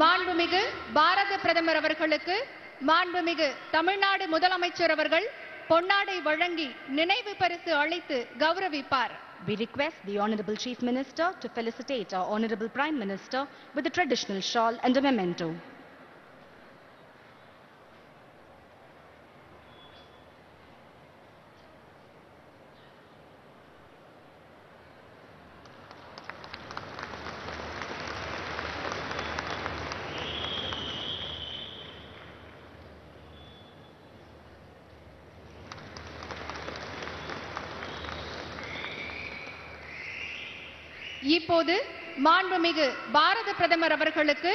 மாண்புமிகு பாரத பிரதமர் அவர்களுக்கு மாண்புமிகு தமிழ்நாடு முதலமைச்சர் அவர்கள் பொன்னாடை வழங்கி நினைவு பரிசு அளித்து கௌரவிப்பார். We request the Honorable Chief Minister to felicitate our Honorable Prime Minister with a traditional shawl and a memento. இப்போது மாண்புமிகு பாரத பிரதமர் அவர்களுக்கு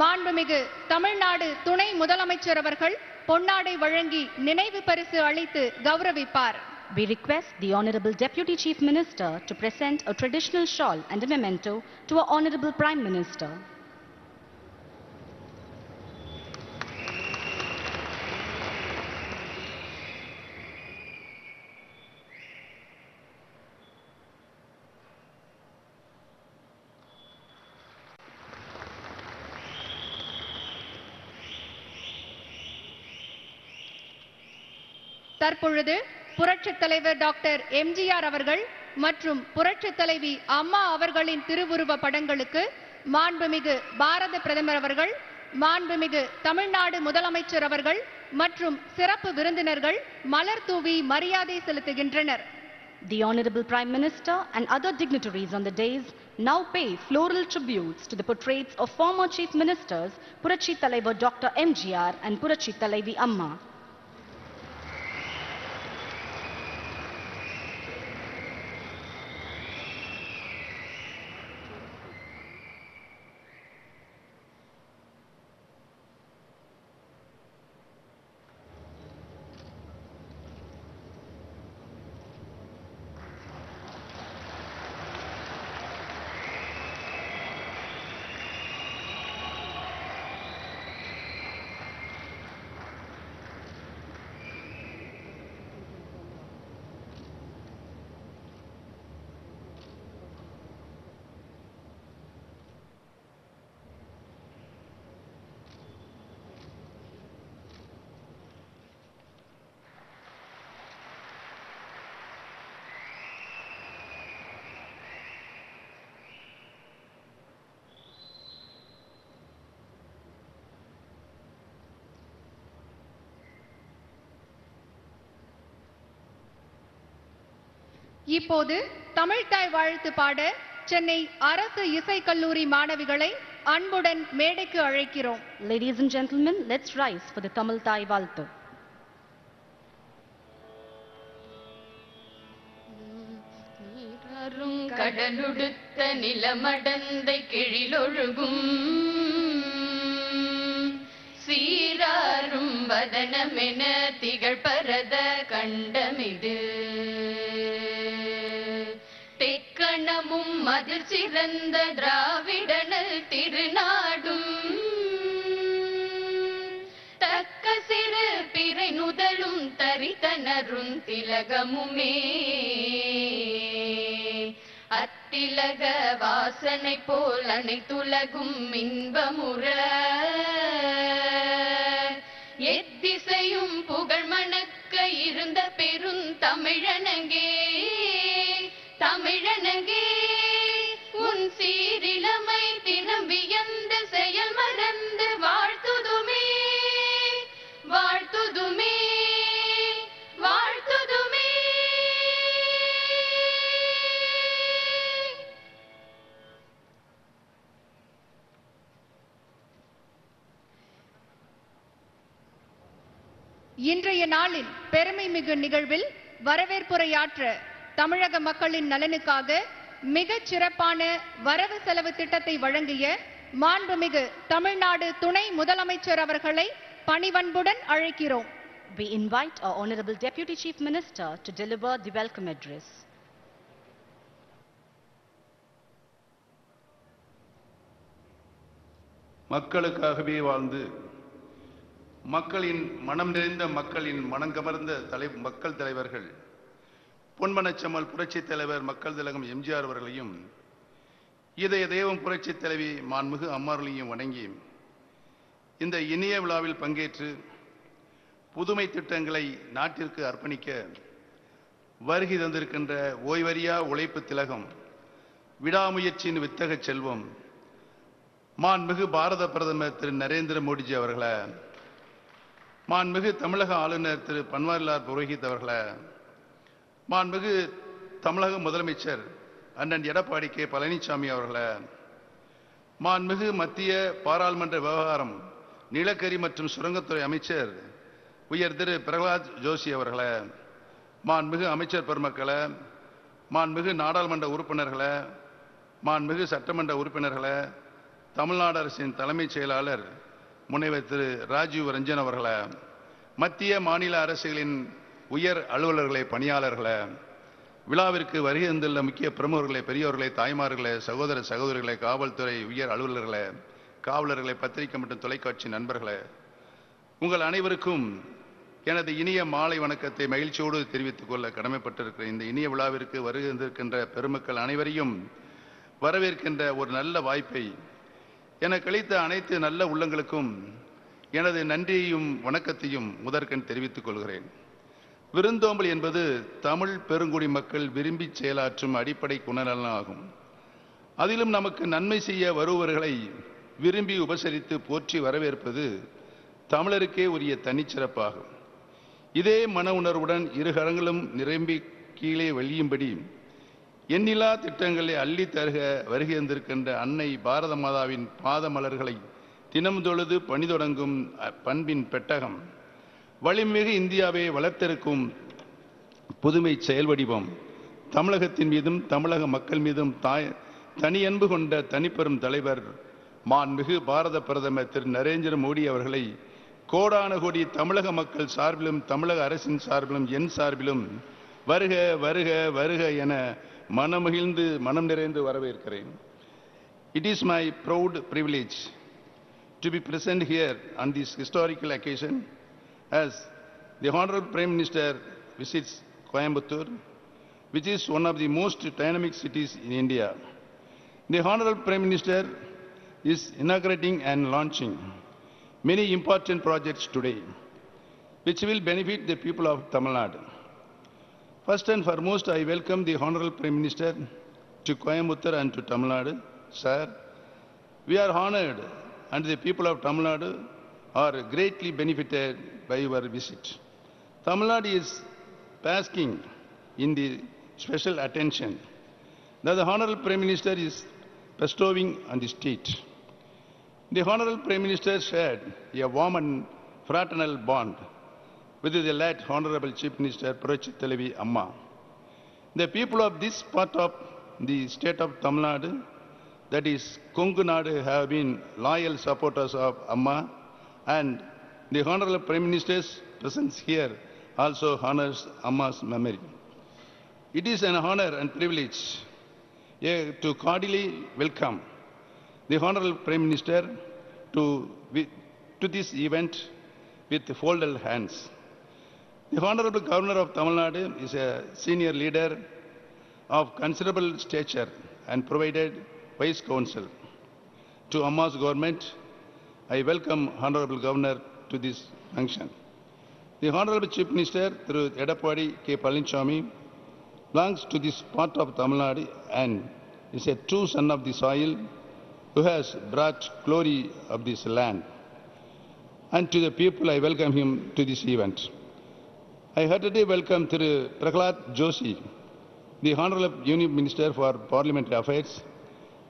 மாண்புமிகு தமிழ்நாடு துணை முதலமைச்சர் அவர்கள் பொன்னாடை வழங்கி நினைவு பரிசு அளித்து கௌரவிப்பார். We request the Honorable Deputy Chief Minister to present a traditional shawl and a memento to our Honorable Prime Minister. தற்பொழுது புரட்சித் தலைவர் டாக்டர் எம்ஜிஆர் அவர்கள் மற்றும் புரட்சித் தலைவி அம்மா அவர்களின் திருவுருவ படங்களுக்கு மாண்புமிகு பாரத பிரதமர் அவர்கள், மாண்புமிகு தமிழ்நாடு முதலமைச்சர் அவர்கள் மற்றும் சிறப்பு விருந்தினர்கள் மலர் தூவி மரியாதை செலுத்துகின்றனர். The Honorable Prime Minister and other dignitaries on the dais now pay floral tributes to the portraits of former Chief Ministers Purachi Talaivar Dr. MGR and Purachi Talaivi Amma. இப்போது தமிழ்த்தாய் வாழ்த்து பாட சென்னை அரசு இசைக்கல்லூரி மாணவிகளை அன்புடன் மேடைக்கு அழைக்கிறோம். Ladies and gentlemen, let's rise for the Tamil Thai Valtu. கடலுடுத்த நிலமடந்தை கிழிலொழுகும் சீராரும் வதனமென திகழ்பரத கண்டமிது தெக்கணமும் மதில் சிறந்த திராவிடனல் திருநாடும் தக்க சிறு பிறை நுதலும் தரித்தனரும் திலகமுமே அத்திலக வாசனை போல் அனைத்துலகும் இன்பமுற எத்திசையும் புகழ் மணக்க இருந்த பெருந்தமிழனங்கே தமிழனங்கே உன் சீரிலமை தினம் வியந்த செயல் மறந்து வாழ்த்துதுமே வாழ்த்துதுமே வாழ்த்துதுமே. இன்றைய நாளின் பெருமை மிகு நிகழ்வில் வரவேற்புரையாற்ற தமிழக மக்களின் நலனுக்காக மிகச் சிறப்பான வரவு செலவு திட்டத்தை வழங்கிய மாண்புமிகு தமிழ்நாடு துணை முதலமைச்சர் அவர்களை பணிவன்புடன் அழைக்கிறோம். We invite our Honorable Deputy Chief Minister to deliver the welcome address. மக்களுக்காகவே வாழ்ந்து மக்களின் மனம் நிறைந்த மக்களின் மனங்கமர்ந்த மக்கள் தலைவர்கள் பொன்மனச்செம்மல் புரட்சித் தலைவர் மக்கள் திலகம் எம்ஜிஆர் அவர்களையும் இதய தெய்வம் புரட்சித் தலைவி மாண்புமிகு அம்மார்களையும் வணங்கி இந்த இனிய விழாவில் பங்கேற்று புதுமை திட்டங்களை நாட்டிற்கு அர்ப்பணிக்க வருகை தந்திருக்கின்ற ஓய்வறியா உழைப்பு திலகம், விடாமுயற்சியின் வித்தக செல்வம், மாண்புமிகு பாரத பிரதமர் திரு நரேந்திர மோடிஜி அவர்களே, மாண்புமிகு தமிழக ஆளுநர் திரு பன்வாரிலால் புரோஹித் அவர்களே, மாண்புமிகு தமிழக முதலமைச்சர் அண்ணன் எடப்பாடி கே பழனிசாமி அவர்களே, மாண்புமிகு மத்திய பாராளுமன்ற விவகாரம், நிலக்கரி மற்றும் சுரங்கத்துறை அமைச்சர் உயர் திரு பிரகலாத் ஜோஷி அவர்களே, மாண்புமிகு அமைச்சர் பெருமக்களே, மாண்புமிகு நாடாளுமன்ற உறுப்பினர்களே, மாண்புமிகு சட்டமன்ற உறுப்பினர்களே, தமிழ்நாடு அரசின் தலைமைச் செயலாளர் முனைவர் திரு ராஜீவ் ரஞ்சன் அவர்களே, மத்திய மாநில அரசுகளின் உயர் அலுவலர்களே, பணியாளர்களே, விழாவிற்கு வருகை தந்துள்ள முக்கிய பிரமுகர்களே, பெரியோர்களே, தாய்மார்களே, சகோதர சகோதரிகளே, காவல்துறை உயர் அலுவலர்களே, காவலர்களே, பத்திரிகை மற்றும் தொலைக்காட்சி நண்பர்களே, உங்கள் அனைவருக்கும் எனது இனிய மாலை வணக்கத்தை மகிழ்ச்சியோடு தெரிவித்துக் கொள்ள கடமைப்பட்டிருக்கிற இந்த இனிய விழாவிற்கு வருகை தந்திருக்கின்ற பெருமக்கள் அனைவரையும் வரவேற்கின்ற ஒரு நல்ல வாய்ப்பை எனக்கு அளித்த அனைத்து நல்ல உள்ளங்களுக்கும் எனது நன்றியையும் வணக்கத்தையும் முதற்கண் தெரிவித்துக் கொள்கிறேன். விருந்தோம்பல் என்பது தமிழ் பெருங்குடி மக்கள் விரும்பி செயலாற்றும் அடிப்படை குணநலன் ஆகும். அதிலும் நமக்கு நன்மை செய்ய வருபவர்களை விரும்பி உபசரித்து போற்றி வரவேற்பது தமிழருக்கே உரிய தனிச்சிறப்பாகும். இதே மன உணர்வுடன் இரு கரங்களும் நிரம்பி கீழே வெளியும்படி எண்ணிலா திட்டங்களை அள்ளி தருக வருகை தந்திருக்கின்ற அன்னை பாரத மாதாவின் பாத மலர்களை தினம் தொழுது பணி தொடங்கும் பண்பின் பெட்டகம், வலிமிகு இந்தியாவை வளர்த்தெடுக்கும் புதுமை செயல் வடிவம், தமிழகத்தின் மீதும் தமிழக மக்கள் மீதும் தனியன்பு கொண்ட தனிப்பெரும் தலைவர் மாண்புமிகு பாரத பிரதமர் திரு நரேந்திர மோடி அவர்களை கோடான கோடி தமிழக மக்கள் சார்பிலும் தமிழக அரசின் சார்பிலும் என் சார்பிலும் வருக வருக வருக என மனமகிழ்ந்து மனம் நிறைந்து வரவேற்கிறேன். It is my proud privilege to be present here on this historical occasion as the Honorable Prime Minister visits Coimbatore, which is one of the most dynamic cities in India. The Honorable Prime Minister is inaugurating and launching many important projects today, which will benefit the people of Tamil Nadu. First and foremost, I welcome the Honorable Prime Minister to Coimbatore and to Tamil Nadu. Sir, we are honored and the people of Tamil Nadu are greatly benefited by your visit. Tamil Nadu is basking in the special attention that the Honorable Prime Minister is bestowing on the state. The Honorable Prime Minister shared a warm and fraternal bond with the late Honorable Chief Minister Puratchit Thalavi Amma. The people of this part of the state of Tamil Nadu, that is Kongu Nadu, have been loyal supporters of Amma, and the Honorable Prime Minister's presence here also honors Amma's memory. It is an honor and privilege to cordially welcome the Honorable Prime Minister to this event with folded hands. The Honorable Governor of Tamil Nadu is a senior leader of considerable stature and provided Vice Counsel to Amma's government. I welcome Honorable Governor to this function. The Honorable Chief Minister through Edappadi K. Palaniswamy belongs to this part of Tamil Nadu and is a true son of the soil who has brought glory of this land. And to the people, I welcome him to this event. I heartily welcome Thiru Prahlad Joshi, the Honorable Union Minister for Parliamentary Affairs.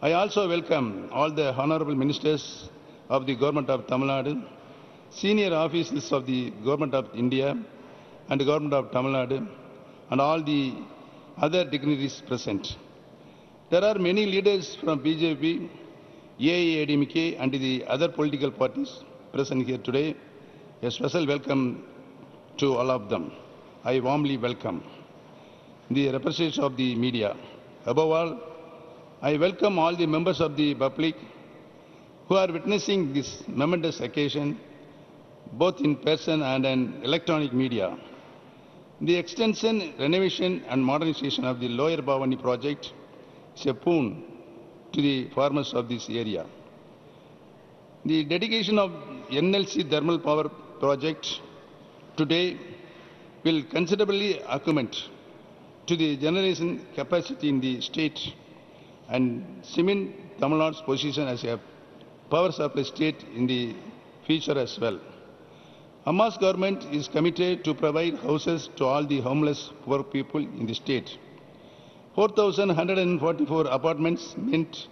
I also welcome all the Honorable Ministers of the Government of Tamil Nadu, senior officials of the Government of India and the Government of Tamil Nadu, and all the other dignitaries present. There are many leaders from BJP, AIADMK and the other political parties present here today. A special welcome to all of them. I warmly welcome the representatives of the media. Above all, I welcome all the members of the public who are witnessing this momentous occasion, both in person and in electronic media. The extension, renovation and modernization of the Lower Bhavani project is a boon to the farmers of this area. The dedication of NLC thermal power project today will considerably augment to the generation capacity in the state and cement Tamil Nadu's position as a power supply state in the future as well. Amma's government is committed to provide houses to all the homeless poor people in the state. 4,144 apartments meant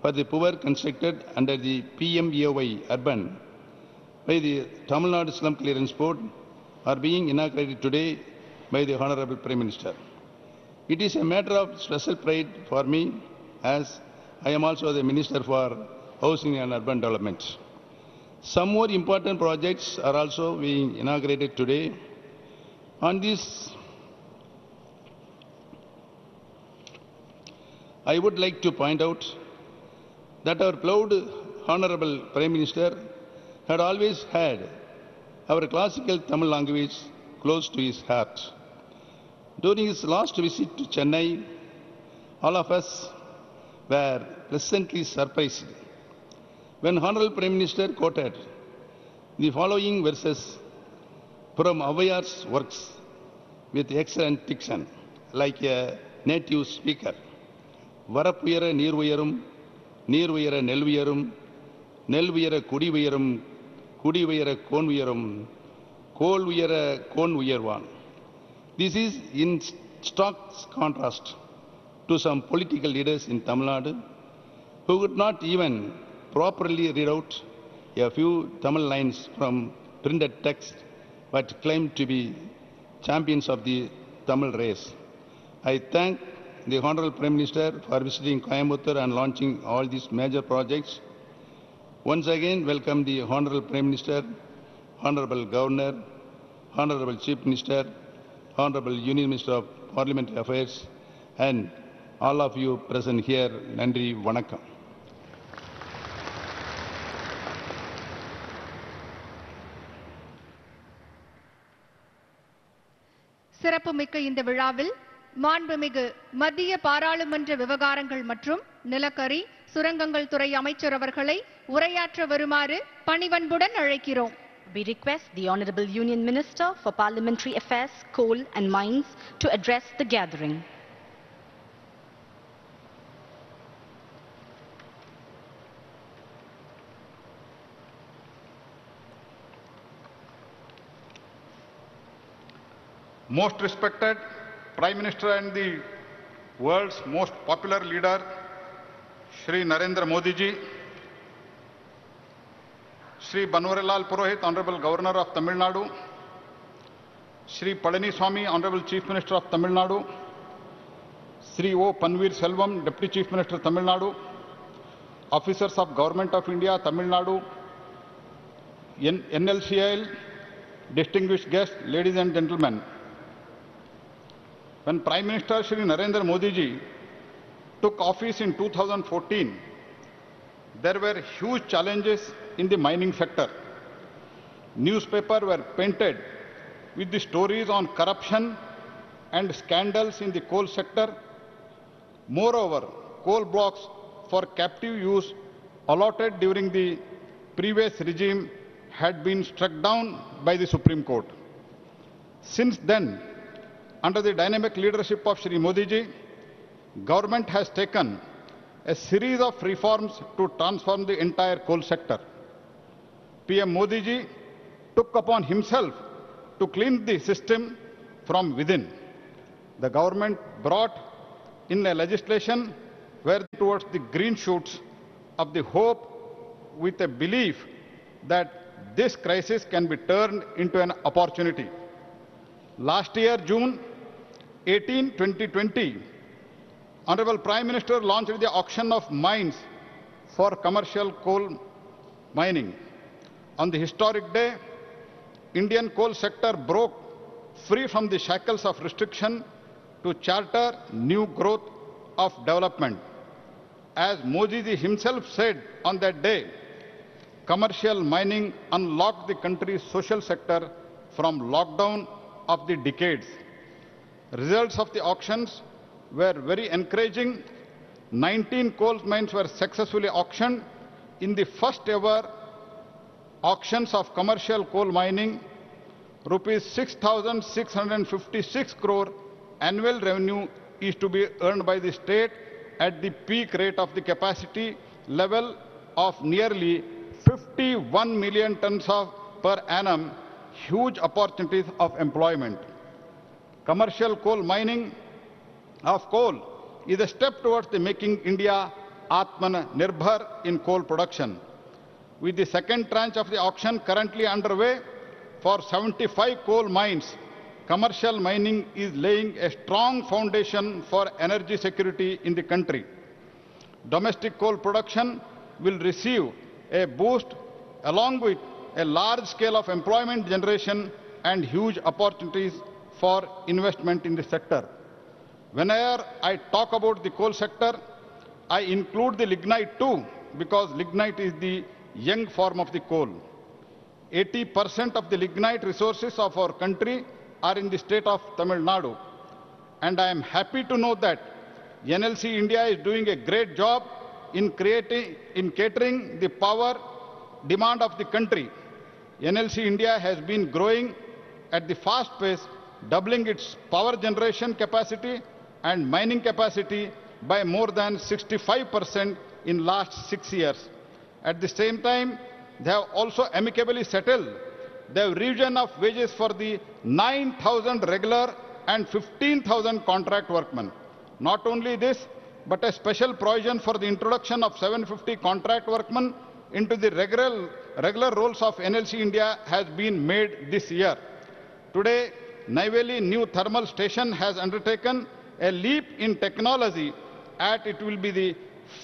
for the poor constructed under the PMAY Urban by the Tamil Nadu Slum Clearance Board are being inaugurated today by the Honorable Prime Minister. It is a matter of special pride for me as I am also the Minister for Housing and Urban Development. Some more important projects are also being inaugurated today. On this, I would like to point out that our proud Honorable Prime Minister had always had our classical Tamil language close to his heart. During his last visit to Chennai, all of us were pleasantly surprised when Honorable Prime Minister quoted the following verses from Avayar's works with excellent diction, like a native speaker. Varapuyara neer uyarum, neer uyara nel uyarum, nel uyara kudi uyarum, kudi uyara kon uyarum, kol uyara kon uyarvan. This is in stark contrast to some political leaders in Tamil Nadu who could not even properly read out a few Tamil lines from printed text but claimed to be champions of the Tamil race. I thank the Honorable Prime Minister for visiting Coimbatore and launching all these major projects. Once again, welcome the Honorable Prime Minister, Honorable Governor, Honorable Chief Minister, Honorable Union Minister of Parliamentary Affairs, and all of you present here. Nandri Vanakkam. சிறப்புமிக்க இந்த விழாவில் மாண்புமிகு மத்திய பாராளுமன்ற விவகாரங்கள் மற்றும் நிலக்கரி சுரங்கங்கள் துறை அமைச்சர் அவர்களை உரையாற்ற வருமாறு பணிவன்புடன் அழைக்கிறோம். We request the Honorable Union Minister for Parliamentary Affairs, Coal and Mines to address the gathering. Most respected Prime Minister and the world's most popular leader, Shri Narendra Modi ji, Shri Banwarilal Purohit, Honorable Governor of Tamil Nadu, Shri Palaniswamy, Honorable Chief Minister of Tamil Nadu, Shri O. Panveer Selvam, Deputy Chief Minister of Tamil Nadu, officers of Government of India, Tamil Nadu, NLCIL, distinguished guests, ladies and gentlemen. When Prime Minister Shri Narendra Modi ji took office in 2014, there were huge challenges in the mining sector. Newspapers were painted with the stories on corruption and scandals in the coal sector. Moreover, coal blocks for captive use allotted during the previous regime had been struck down by the Supreme Court. Since then, under the dynamic leadership of Shri Modi ji, government has taken a series of reforms to transform the entire coal sector. PM Modi ji took upon himself to clean the system from within. The government brought in a legislation where towards the green shoots of the hope with a belief that this crisis can be turned into an opportunity. Last year, June 18, 2020, Honorable Prime Minister launched the auction of mines for commercial coal mining. On the historic day, Indian coal sector broke free from the shackles of restriction to charter new growth of development. As Modi ji himself said on that day, commercial mining unlocked the country's social sector from lockdown of the decades. Results of the auctions were very encouraging. 19 coal mines were successfully auctioned in the first ever auctions of commercial coal mining, rupees 6,656 crore annual revenue is to be earned by the state at the peak rate of the capacity level of nearly 51 million tons per annum, huge opportunities of employment. Commercial coal mining of coal is a step towards the making India Atmanirbhar in coal production. With the second tranche of the auction currently underway for 75 coal mines, commercial mining is laying a strong foundation for energy security in the country. Domestic coal production will receive a boost along with a large scale of employment generation and huge opportunities for investment in the sector. Whenever I talk about the coal sector, I include the lignite too, because lignite is the young form of the coal. 80% of the lignite resources of our country are in the state of Tamil Nadu. And I am happy to know that NLC India is doing a great job in catering the power demand of the country. NLC India has been growing at the fast pace, doubling its power generation capacity and mining capacity by more than 65% in last 6 years. At the same time, they have also amicably settled the revision of wages for the 9,000 regular and 15,000 contract workmen. Not only this, but a special provision for the introduction of 750 contract workmen into the regular roles of NLC India has been made this year. Today, Neyveli New Thermal Station has undertaken a leap in technology, and it will be the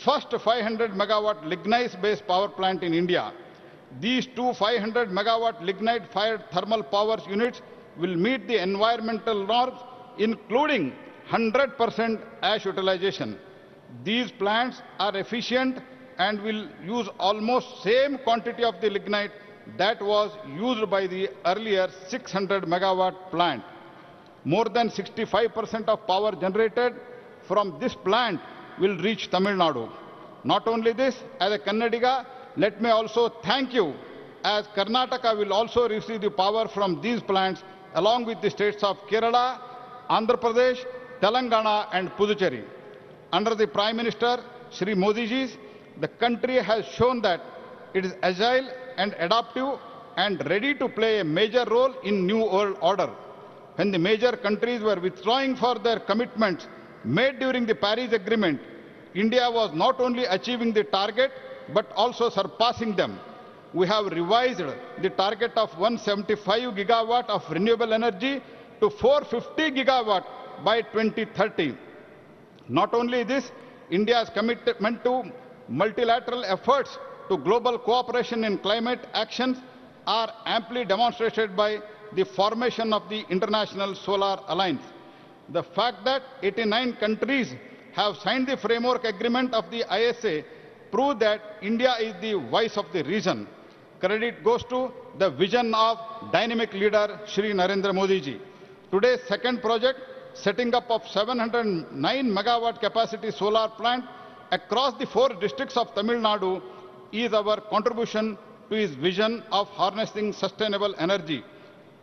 first 500 megawatt lignite-based power plant in India. These two 500 megawatt lignite-fired thermal power units will meet the environmental norms, including 100% ash utilization. These plants are efficient and will use almost same quantity of the lignite that was used by the earlier 600 megawatt plant. More than 65% of power generated from this plant will reach Tamil Nadu. Not only this, as a Kannadiga, let me also thank you, as Karnataka will also receive the power from these plants along with the states of Kerala, Andhra Pradesh, Telangana and Puducherry. Under the Prime Minister, Shri Modi ji, the country has shown that it is agile and adaptive and ready to play a major role in new world order. When the major countries were withdrawing for their commitments made during the Paris Agreement, India was not only achieving the target but also surpassing them. We have revised the target of 175 gigawatt of renewable energy to 450 gigawatt by 2030. Not only this, India's commitment to multilateral efforts to global cooperation in climate actions are amply demonstrated by the formation of the International Solar Alliance. The fact that 89 countries have signed the framework agreement of the ISA proves that India is the voice of the region. Credit goes to the vision of dynamic leader Shri Narendra Modi ji. Today's second project, setting up of 709 megawatt capacity solar plant across the 4 districts of Tamil Nadu, is our contribution to his vision of harnessing sustainable energy.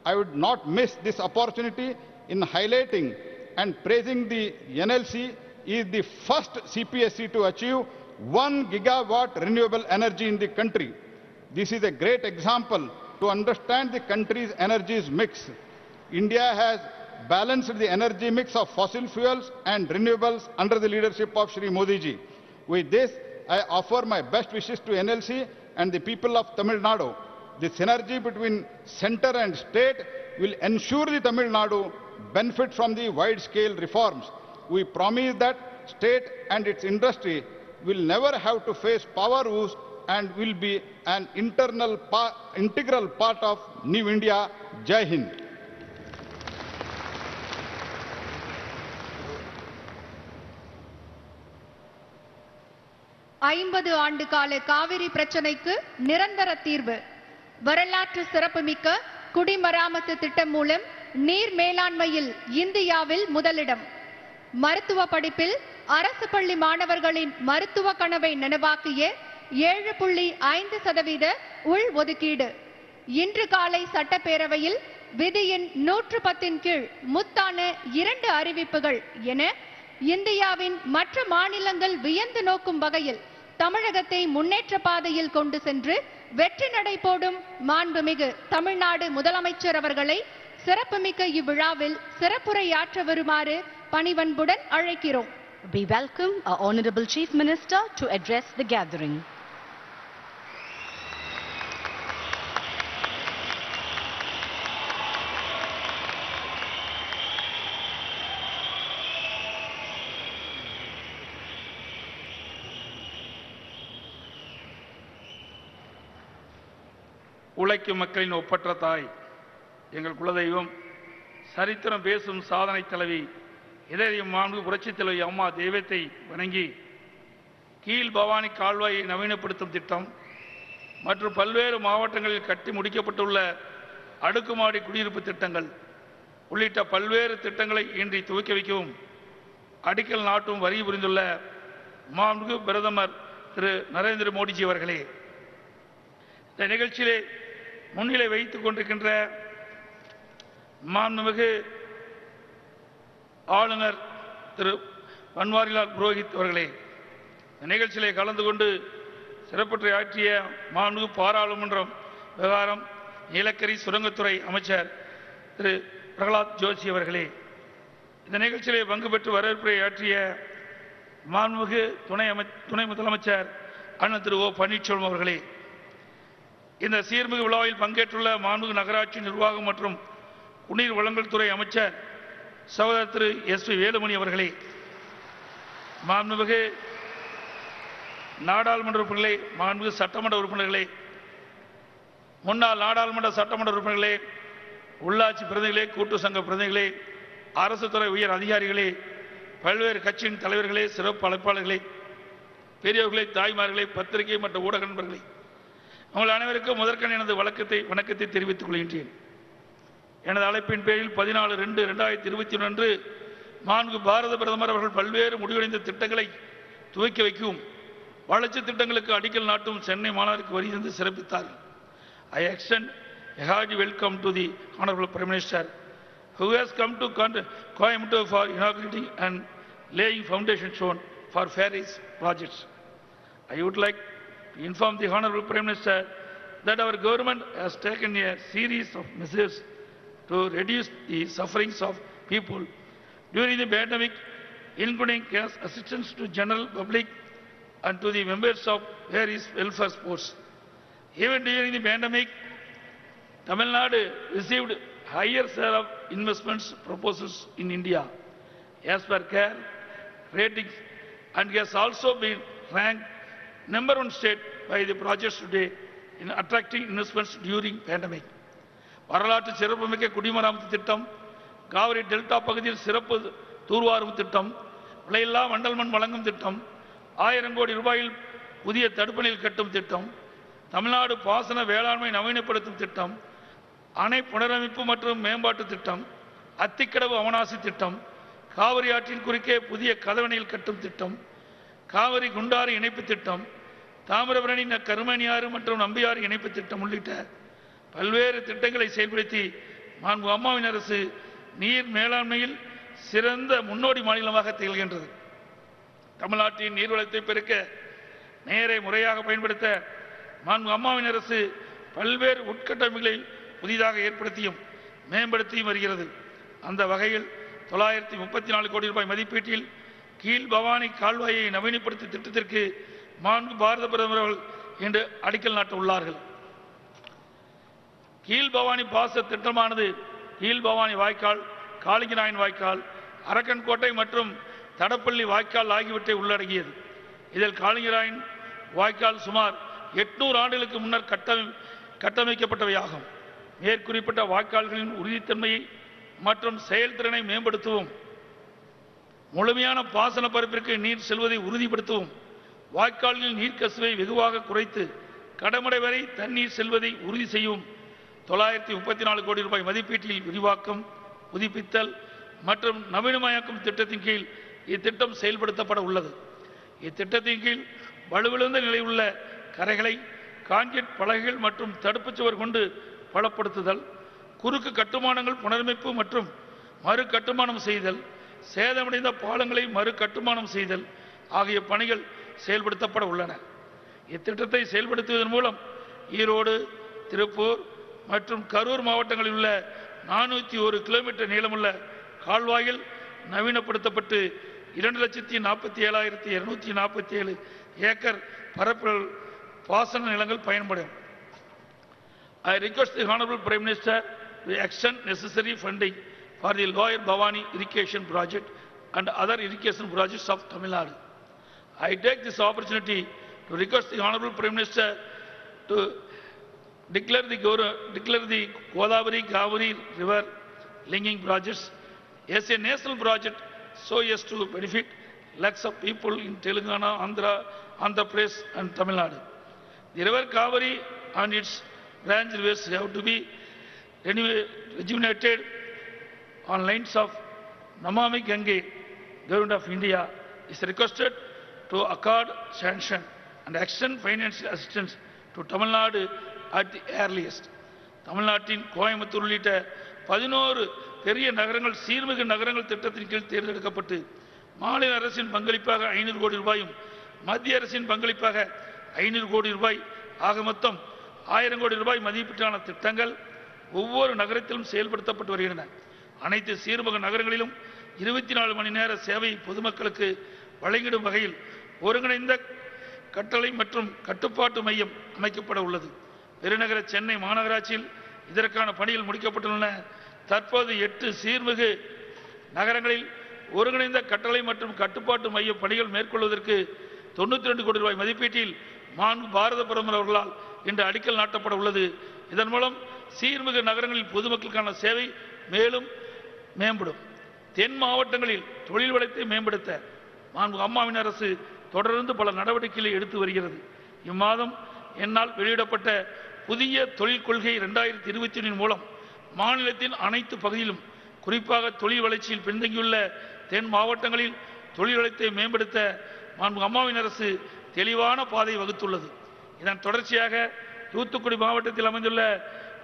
I would not miss this opportunity in highlighting and praising the NLC is the first CPSE to achieve 1 gigawatt renewable energy in the country. This is a great example to understand the country's energy mix. India has balanced the energy mix of fossil fuels and renewables under the leadership of Shri Modi ji. With this, I offer my best wishes to NLC and the people of Tamil Nadu. The synergy between center and state will ensure the Tamil Nadu benefit from the wide-scale reforms. We promise that state and its industry will never have to face power woes and will be an integral part of New India. Jai Hind. ஐம்பது ஆண்டு கால காவிரி பிரச்சனைக்கு நிரந்தர தீர்வு. வரலாற்று சிறப்புமிக்க குடிமராமத்து திட்டம் மூலம் நீர் மேலாண்மையில் இந்தியாவில் முதலிடம். மருத்துவ படிப்பில் அரசு பள்ளி மாணவர்களின் மருத்துவ கனவை நனவாக்கிய 7.5% உள் ஒதுக்கீடு. இன்று காலை சட்டப்பேரவையில் விதியின் 110 கீழ் முத்தான 2 அறிவிப்புகள் என இந்தியாவின் மற்ற மாநிலங்கள் வியந்து நோக்கும் வகையில் தமிழகத்தை முன்னேற்ற பாதையில் கொண்டு சென்று வெற்றி நடை போடும் மாண்புமிகு தமிழ்நாடு முதலமைச்சர் அவர்களை சிறப்புமிக்க இவ்விழாவில் சிறப்புரையாற்ற வருமாறு பணிவன்புடன் அழைக்கிறோம். We welcome our Honorable Chief Minister to address the gathering. உழைக்கும் மக்களின் ஒப்பற்ற தாய், எங்கள் குலதெய்வம், சரித்திரம் பேசும் சாதனை தலைவி, இதயம் மாண்பு புரட்சித் தலைவி அம்மா தெய்வத்தை வணங்கி கீழ் பவானி கால்வாயை நவீனப்படுத்தும் திட்டம் மற்றும் பல்வேறு மாவட்டங்களில் கட்டி முடிக்கப்பட்டுள்ள அடுக்குமாடி குடியிருப்பு திட்டங்கள் உள்ளிட்ட பல்வேறு திட்டங்களை இன்றி துவக்கி வைக்கவும் அடிக்கல் நாட்டும் வருகை புரிந்துள்ள மாண்புமிகு பிரதமர் திரு நரேந்திர மோடிஜி அவர்களே, இந்த நிகழ்ச்சியிலே முன்னிலை வைத்துக் கொண்டிருக்கின்ற மாண்புமிகு ஆளுநர் திரு பன்வாரிலால் புரோஹித் அவர்களே, இந்த நிகழ்ச்சியிலே கலந்து கொண்டு சிறப்புரை ஆற்றிய மாண்புமிகு பாராளுமன்றம் விவகாரம் நிலக்கரி சுரங்கத்துறை அமைச்சர் திரு பிரகலாத் ஜோஷி அவர்களே, இந்த நிகழ்ச்சியிலே பங்கு பெற்று வரவேற்புரை ஆற்றிய மாண்புமிகு துணை முதலமைச்சர் அண்ணன் திரு ஓ பன்னீர்செல்வம் அவர்களே, இந்த சீர்மிகு விழாவில் பங்கேற்றுள்ள மாண்புமிகு நகராட்சி நிர்வாகம் மற்றும் குடிநீர் வழங்கல் துறை அமைச்சர் சகோதரர் திரு எஸ்.வி. வேலுமணி அவர்களே, மாண்புமிகு நாடாளுமன்ற உறுப்பினர்களே, மாண்புமிகு சட்டமன்ற உறுப்பினர்களே, முன்னாள் நாடாளுமன்ற சட்டமன்ற உறுப்பினர்களே, உள்ளாட்சி பிரதிநிதிகளே, கூட்டு சங்க பிரதிநிதிகளே, அரசு துறை உயர் அதிகாரிகளே, பல்வேறு கட்சியின் தலைவர்களே, சிறப்பு அழைப்பாளர்களே, பெரியவர்களே, தாய்மார்களே, பத்திரிகை மற்றும் ஊடக நண்பர்களே, உங்கள் அனைவருக்கும் முதற்கண் எனது வணக்கத்தை தெரிவித்துக் கொள்கின்றேன். எனது அழைப்பின் பேரில் 14/2/2021 அன்று மாண்புமிகு பாரத பிரதமர் அவர்கள் பல்வேறு முடிவடைந்த திட்டங்களை துவக்கி வைக்கும் வளர்ச்சி திட்டங்களுக்கு அடிக்கல் நாட்டும் சென்னை மாநகருக்கு வருகை சிறப்பித்தார்கள். I extend a hearty welcome to the Honorable Prime Minister who has come to Coimbatore for inaugurating and laying foundation stone for various projects. I would like to inform the Honorable Prime Minister that our government has taken a series of measures to reduce the sufferings of people during the pandemic, including cash assistance to general public and to the members of various welfare sports. Even during the pandemic, Tamil Nadu received higher share of investments proposals in India as per CARE ratings and has also been ranked #1 state by the projects today in attracting investments during pandemic. வரலாற்று சிறப்புமிக்க குடிமராமத்து திட்டம், Kaveri delta பகுதியில் சிறப்பு தூர்வாரும் திட்டம், விலையில்லா மண்டல் மண் வழங்கும் திட்டம், 1000 கோடி ரூபாயில் புதிய தடுப்பணையில் கட்டும் திட்டம், தமிழ்நாடு பாசன வேளாண்மை நவீனப்படுத்தும் திட்டம், அணை புனரமைப்பு மற்றும் மேம்பாட்டு திட்டம், அத்திக்கடவு அவனாசி திட்டம், காவிரி ஆற்றின் குறுக்கே புதிய கதவணையில் கட்டும் திட்டம், காவிரி குண்டாறு இணைப்பு திட்டம், தாமிரபரணி கருமணியாறு மற்றும் நம்பியாறு இணைப்பு திட்டம் உள்ளிட்ட பல்வேறு திட்டங்களை செயல்படுத்தி மாண்பு அம்மாவின் அரசு நீர் மேலாண்மையில் சிறந்த முன்னோடி மாநிலமாக திகழ்கின்றது. தமிழ்நாட்டின் நீர்வளத்தை பெருக்க நேரை முறையாக பயன்படுத்த மாண்பு அம்மாவின் அரசு பல்வேறு உட்கட்டமைப்புகளை புதிதாக ஏற்படுத்தியும் மேம்படுத்தியும் வருகிறது. அந்த வகையில் 934 கோடி ரூபாய் மதிப்பீட்டில் கீழ் பவானி கால்வாயை நவீனப்படுத்தும் திட்டத்திற்கு மாண்பு பாரத பிரதமர் அவர்கள் இன்று அடிக்கல் நாட்ட உள்ளார்கள். கீழ்பவானி பாச திட்டமானது கீழ்பவானி வாய்க்கால், காளிங்கராயன் வாய்க்கால், அரக்கன்கோட்டை மற்றும் தடப்பள்ளி வாய்க்கால் ஆகியவற்றை உள்ளடங்கியது. இதில் காளிங்கராயன் வாய்க்கால் சுமார் 800 ஆண்டுகளுக்கு முன்னர் கட்டமைக்கப்பட்டவையாகும். மேற்குறிப்பிட்ட வாய்க்கால்களின் உறுதித்தன்மையை மற்றும் செயல்திறனை மேம்படுத்தவும், முழுமையான பாசன பரப்பிற்கு நீர் செல்வதை உறுதிப்படுத்தவும், வாய்க்கால்களில் நீர்க்கசிவை வெகுவாக குறைத்து கடமடை வரை தண்ணீர் செல்வதை உறுதி செய்யவும் 934 கோடி ரூபாய் மதிப்பீட்டில் விரிவாக்கம், புதுப்பித்தல் மற்றும் நவீனமயமாக்கும் திட்டத்தின் கீழ் இத்திட்டம் செயல்படுத்தப்பட உள்ளது. இத்திட்டத்தின் கீழ் வலுவிழந்த நிலையுள்ள கரைகளை கான்கிரீட் பலகைகள் மற்றும் தடுப்புச் சுவர் கொண்டு பலப்படுத்துதல், குறுக்கு கட்டுமானங்கள் புனரமைப்பு மற்றும் மறு கட்டுமானம் செய்தல், சேதமடைந்த பாலங்களை மறு கட்டுமானம் செய்தல் ஆகிய பணிகள் செயல்படுத்தப்பட உள்ளன. இத்திட்டத்தை செயல்படுத்துவதன் மூலம் ஈரோடு, திருப்பூர் மற்றும் கரூர் மாவட்டங்களில் உள்ள 401 கிலோமீட்டர் நீளமுள்ள கால்வாயில் நவீனப்படுத்தப்பட்டு 2,47,247 ஏக்கர் பரப்பளவு பாசன நிலங்கள் பயன்படும். I request the Honorable Prime Minister to extend necessary funding for the Lower Bhavani irrigation project and other irrigation projects of Tamil Nadu. I take this opportunity to request the Honorable Prime Minister to declare the Godavari Kaveri River linking projects as a national project so as to benefit lakhs of people in Telangana, Andhra Pradesh and Tamil Nadu. The river Kaveri and its branch rivers have to be rejuvenated on lines of Namami Gange. Government of India is requested to accord sanction and extend financial assistance to Tamil Nadu at the earliest. Tamil Nadu Coimbatore உள்ளிட்ட 11 பெரிய நகரங்கள் சீர்மிகு நகரங்கள் திட்டத்தின் கீழ் தேர்ந்தெடுக்கப்பட்டு மாநில அரசின் பங்களிப்பாக 500 கோடி ரூபாயும் மத்திய அரசின் பங்களிப்பாக 500 கோடி ரூபாய் ஆக மொத்தம் 1000 கோடி ரூபாய் மதிப்பீட்டான திட்டங்கள் ஒவ்வொரு நகரத்திலும் செயல்படுத்தப்பட்டு வருகின்றன. அனைத்து சீர்மிகு நகரங்களிலும் 24 மணி நேர சேவை பொதுமக்களுக்கு வழங்கிடும் வகையில் ஒருங்கிணைந்த கட்டளை மற்றும் கட்டுப்பாட்டு மையம் அமைக்கப்பட உள்ளது. பெருநகர சென்னை மாநகராட்சியில் இதற்கான பணிகள் முடிக்கப்பட்டுள்ளன. தற்போது 8 சீர்மிகு நகரங்களில் ஒருங்கிணைந்த கட்டளை மற்றும் கட்டுப்பாட்டு மைய பணிகள் மேற்கொள்வதற்கு 92 கோடி ரூபாய் மதிப்பீட்டில் பாரத பிரதமர் அவர்களால் இன்று அடிக்கல் நாட்டப்பட உள்ளது. இதன் மூலம் சீர்மிகு நகரங்களில் பொதுமக்களுக்கான சேவை மேலும் மேம்படும். தென் மாவட்டங்களில் தொழில் வளத்தை மேம்படுத்த அம்மாவின் அரசு தொடர்ந்து பல நடவடிக்கைகளை எடுத்து வருகிறது. இம்மாதம் என்னால் வெளியிடப்பட்ட புதிய தொழில் கொள்கை 2021 மூலம் மாநிலத்தின் அனைத்து பகுதியிலும் குறிப்பாக தொழில் வளர்ச்சியில் பின்தங்கியுள்ள தென் மாவட்டங்களில் தொழில் வளத்தை மேம்படுத்த அம்மாவின் அரசு தெளிவான பாதை வகுத்துள்ளது. இதன் தொடர்ச்சியாக தூத்துக்குடி மாவட்டத்தில் அமைந்துள்ள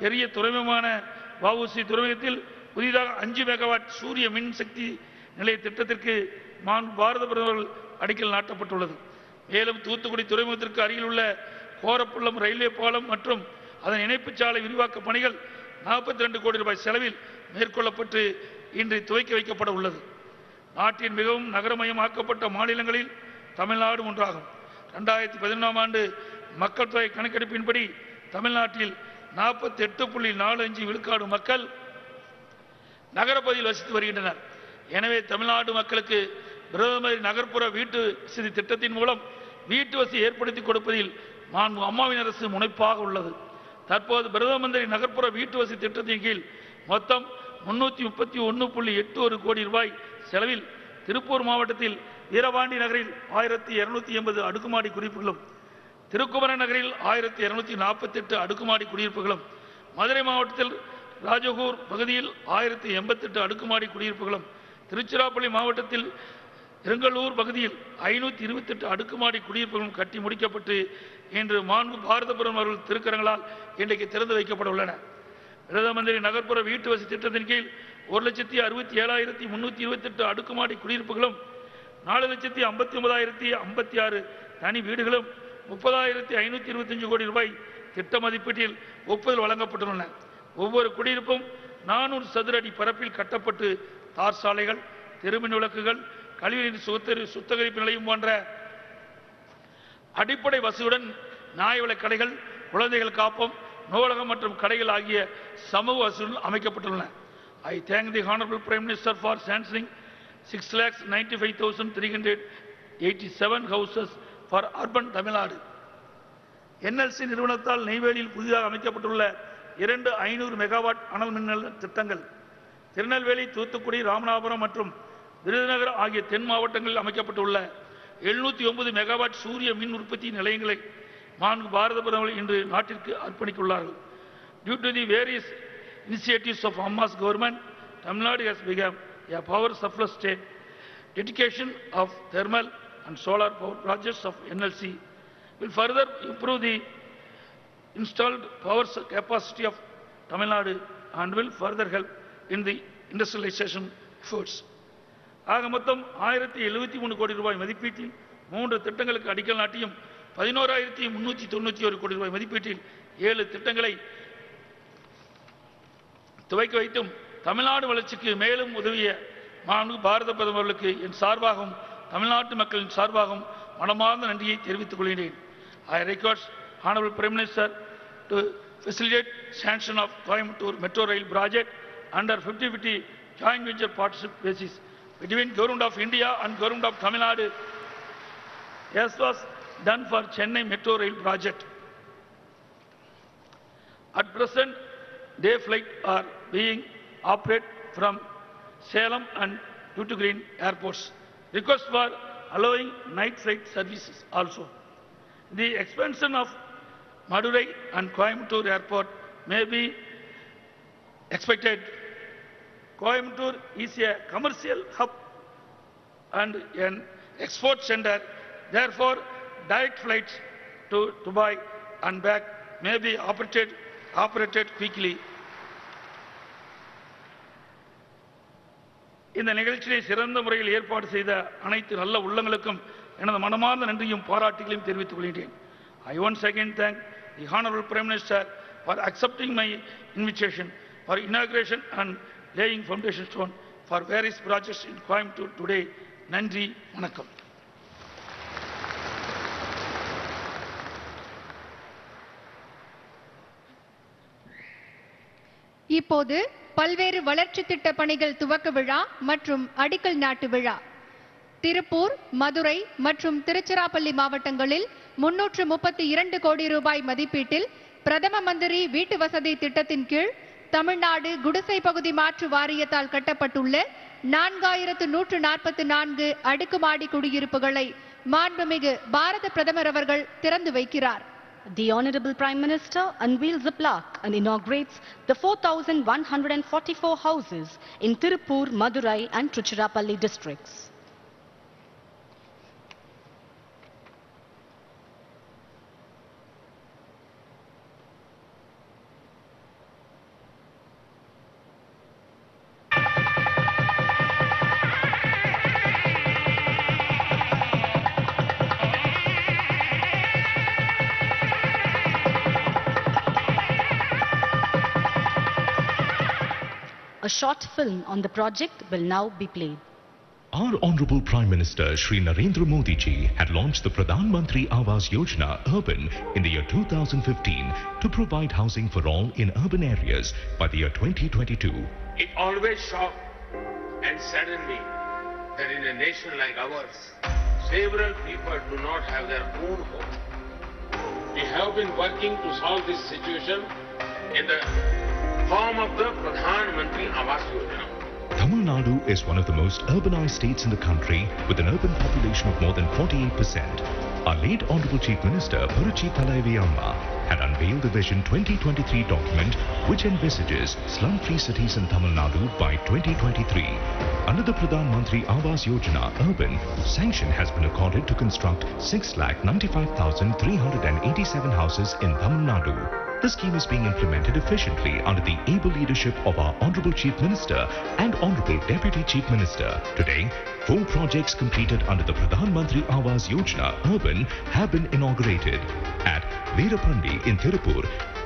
பெரிய துறைமுகமான வஉசி துறைமுகத்தில் புதிதாக 5 மெகாவாட் சூரிய மின் சக்தி நிலைய திட்டத்திற்கு பாரத பிரதமர் அடிக்கல் நாட்டப்பட்டுள்ளது. மேலும் தூத்துக்குடி துறைமுகத்திற்கு அருகில் உள்ள கோரப்புள்ளம் ரயில்வே பாலம் மற்றும் அதன் இணைப்பு சாலை விரிவாக்க பணிகள் 42 கோடி ரூபாய் செலவில் மேற்கொள்ளப்பட்டு இன்று துவக்கி வைக்கப்பட உள்ளது. நாட்டின் மிகவும் நகரமயமாக்கப்பட்ட மாநிலங்களில் தமிழ்நாடு ஒன்றாகும். 2011ஆம் ஆண்டு மக்கள் தொகை கணக்கெடுப்பின்படி தமிழ்நாட்டில் 48.45 விழுக்காடு மக்கள் நகரப்பகுதியில் வசித்து வருகின்றனர். எனவே தமிழ்நாடு மக்களுக்கு பிரதமர் நகர்ப்புற வீட்டு வசதி திட்டத்தின் மூலம் வீட்டு வசதி ஏற்படுத்தி கொடுப்பதில் அம்மாவின் அரசு முனைப்பாக உள்ளது. தற்போது பிரதம மந்திரி நகர்ப்புற வீட்டு வசதி திட்டத்தின் கீழ் மொத்தம் 331.81 கோடி ரூபாய் செலவில் திருப்பூர் மாவட்டத்தில் வீரபாண்டி நகரில் 1280 அடுக்குமாடி குடியிருப்புகளும், திருக்குமரன் நகரில் 1248 அடுக்குமாடி குடியிருப்புகளும், மதுரை மாவட்டத்தில் ராஜகூர் பகுதியில் 1088 அடுக்குமாடி குடியிருப்புகளும், திருச்சிராப்பள்ளி மாவட்டத்தில் இருங்கலூர் பகுதியில் 528 அடுக்குமாடி குடியிருப்புகளும் கட்டி முடிக்கப்பட்டு இன்று பாரத பிரதமர் திருக்கரங்களால் இன்றைக்கு திறந்து வைக்கப்பட உள்ளன. பிரதம மந்திரி நகர்ப்புற வீட்டு வசதி திட்டத்தின் கீழ் 1,67,328 அடுக்குமாடி குடியிருப்புகளும், 4,59,056 தனி வீடுகளும், 30,525 கோடி ரூபாய் திட்ட மதிப்பீட்டில் ஒப்புதல் வழங்கப்பட்டுள்ளன. ஒவ்வொரு குடியிருப்பும் 400 சதுர அடி பரப்பில் கட்டப்பட்டு தார் சாலைகள், தெருமின் விளக்குகள், கழிவுநீர் சுத்திகரிப்பு நிலையம் போன்ற அடிப்படை வசதியுடன் நியாயவிலை கடைகள், குழந்தைகள் காப்பம், நூலகம் மற்றும் கடைகள் ஆகிய சமூக வசதிகள் அமைக்கப்பட்டுள்ளன. I thank the Honorable Prime Minister for sanctioning 6,95,387 houses for urban Tamil Nadu. NLC நிறுவனத்தால் நெய்வேலியில் புதிதாக அமைக்கப்பட்டுள்ள 2 500 மெகாவாட் அனல் மின் திட்டங்கள் திருநெல்வேலி, தூத்துக்குடி, ராமநாதபுரம் மற்றும் விருதுநகர் ஆகிய தென் மாவட்டங்களில் அமைக்கப்பட்டுள்ள 709 மெகாவாட் சூரிய மின் உற்பத்தி நிலையங்களை பாரத பிரதமர் இன்று நாட்டிற்கு அர்ப்பணித்துள்ளார்கள். Due to the various initiatives of Amma's government, Tamil Nadu has become a power surplus state. Dedication of thermal and solar power projects of NLC will further improve the installed power capacity of Tamil Nadu and will further help in the industrialization efforts. ஆக மொத்தம் 1073 கோடி ரூபாய் மதிப்பீட்டில் 3 திட்டங்களுக்கு அடிக்கல் நாட்டியும் 11,391 கோடி ரூபாய் மதிப்பீட்டில் 7 திட்டங்களை துவக்கி வைத்தும் தமிழ்நாடு வளர்ச்சிக்கு மேலும் உதவிய பாரத பிரதமர்களுக்கு என் சார்பாகவும் தமிழ்நாட்டு மக்களின் சார்பாகவும் மனமார்ந்த நன்றியை தெரிவித்துக் கொள்கிறேன். I request Honorable Prime Minister to facilitate sanction of Coimbatore Metro Rail project under 50-50 joint venture partnership basis between Government of India and Government of Tamil Nadu, as was done for Chennai Metro Rail project. At present, day flights are being operated from Salem and Tuticorin airports. Request for allowing night flight services also. The expansion of Madurai and Coimbatore airport may be expected. Coimbatore is a commercial hub and an export center. Therefore, direct flights to Dubai and back may be operated quickly. இந்த நிகழ்ச்சியை சிறந்த முறையில் ஏற்பாடு செய்த அனைத்து நல்ல உள்ளங்களுக்கும் எனது மனமார்ந்த நன்றியும் பாராட்டுகளையும் தெரிவித்துக் கொள்கிறேன். I once again thank the Honorable Prime Minister for accepting my invitation for inauguration and laying foundation stone for various projects in Coimbatore today. நன்றி, வணக்கம். இப்போது பல்வேறு வளர்ச்சி திட்ட பணிகள் துவக்க விழா மற்றும் அடிக்கல் நாட்டு விழா. திருப்பூர், மதுரை மற்றும் திருச்சிராப்பள்ளி மாவட்டங்களில் 332 கோடி ரூபாய் மதிப்பீட்டில் பிரதம மந்திரி வீட்டு வசதி திட்டத்தின் கீழ் தமிழ்நாடு குடிசை பகுதி மாற்று வாரியத்தால் கட்டப்பட்டுள்ள 4144 அடுக்குமாடி குடியிருப்புகளை மாண்புமிகு பாரத பிரதமர் அவர்கள் திறந்து வைக்கிறார். The Honorable Prime Minister unveils a plaque and inaugurates the 4,144 houses in Tirupur, Madurai and Tiruchirappalli districts. A short film on the project will now be played. Our Honorable Prime Minister Shri Narendra Modi ji had launched the Pradhan Mantri Awas Yojana Urban in the year 2015 to provide housing for all in urban areas by the year 2022. It always shocked and saddened me that in a nation like ours, several people do not have their own home. We have been working to solve this situation in the form of the Pradhan Mantri Awas Yojana. Tamil Nadu is one of the most urbanized states in the country with an urban population of more than 48%. Our late Honorable Chief Minister Puruchi Thalaivi Amma had unveiled the Vision 2023 document which envisages slum-free cities in Tamil Nadu by 2023. Under the Pradhan Mantri Awas Yojana Urban, sanction has been accorded to construct 6,95,387 houses in Tamil Nadu. The scheme is being implemented efficiently under the able leadership of our Honorable Chief Minister and Honorable Deputy Chief Minister. Today, 4 projects completed under the Pradhan Mantri Awas Yojana Urban have been inaugurated. At Veerapandi in Tirupur,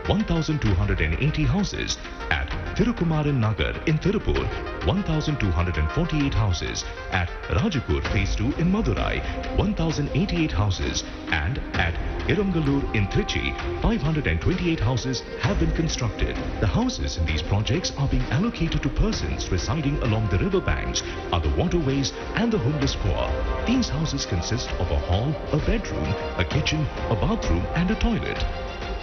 1,280 houses. At Thirukumaran Nagar in Tirupur, 1,248 houses. At Rajapur Phase 2 in Madurai, 1,088 houses. And at Iramgalur in Trichy, 528 houses have been constructed. The houses in these projects are being allocated to persons residing along the river banks, other waterways and the homeless poor. These houses consist of a hall, a bedroom, a kitchen, a bathroom and a toilet.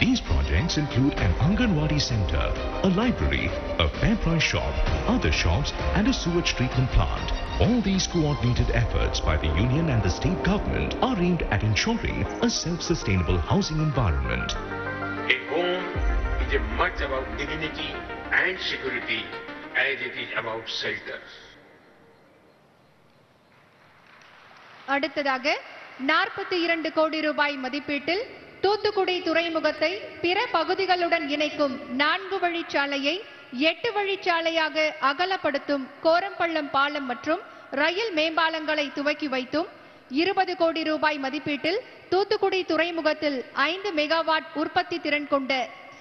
These projects include an Anganwadi center, a library, a fair price shop, other shops and a sewage treatment plant. All these coordinated efforts by the union and the state government are aimed at ensuring a self-sustainable housing environment. A home is as much about dignity and security as it is about shelter. அடுத்ததாக 42 கோடி ரூபாய் மதிப்பீட்டில் தூத்துக்குடி துறைமுகத்தை பிற பகுதிகளுடன் இணைக்கும் 4 வழிச்சாலையை 8 வழிச்சாலையாக அகலப்படுத்தும் கோரம்பள்ளம் பாலம் மற்றும் ரயில் மேம்பாலங்களை துவக்கி வைத்தும் 20 கோடி ரூபாய் மதிப்பீட்டில் தூத்துக்குடி துறைமுகத்தில் 5 மெகாவாட் உற்பத்தி திறன் கொண்ட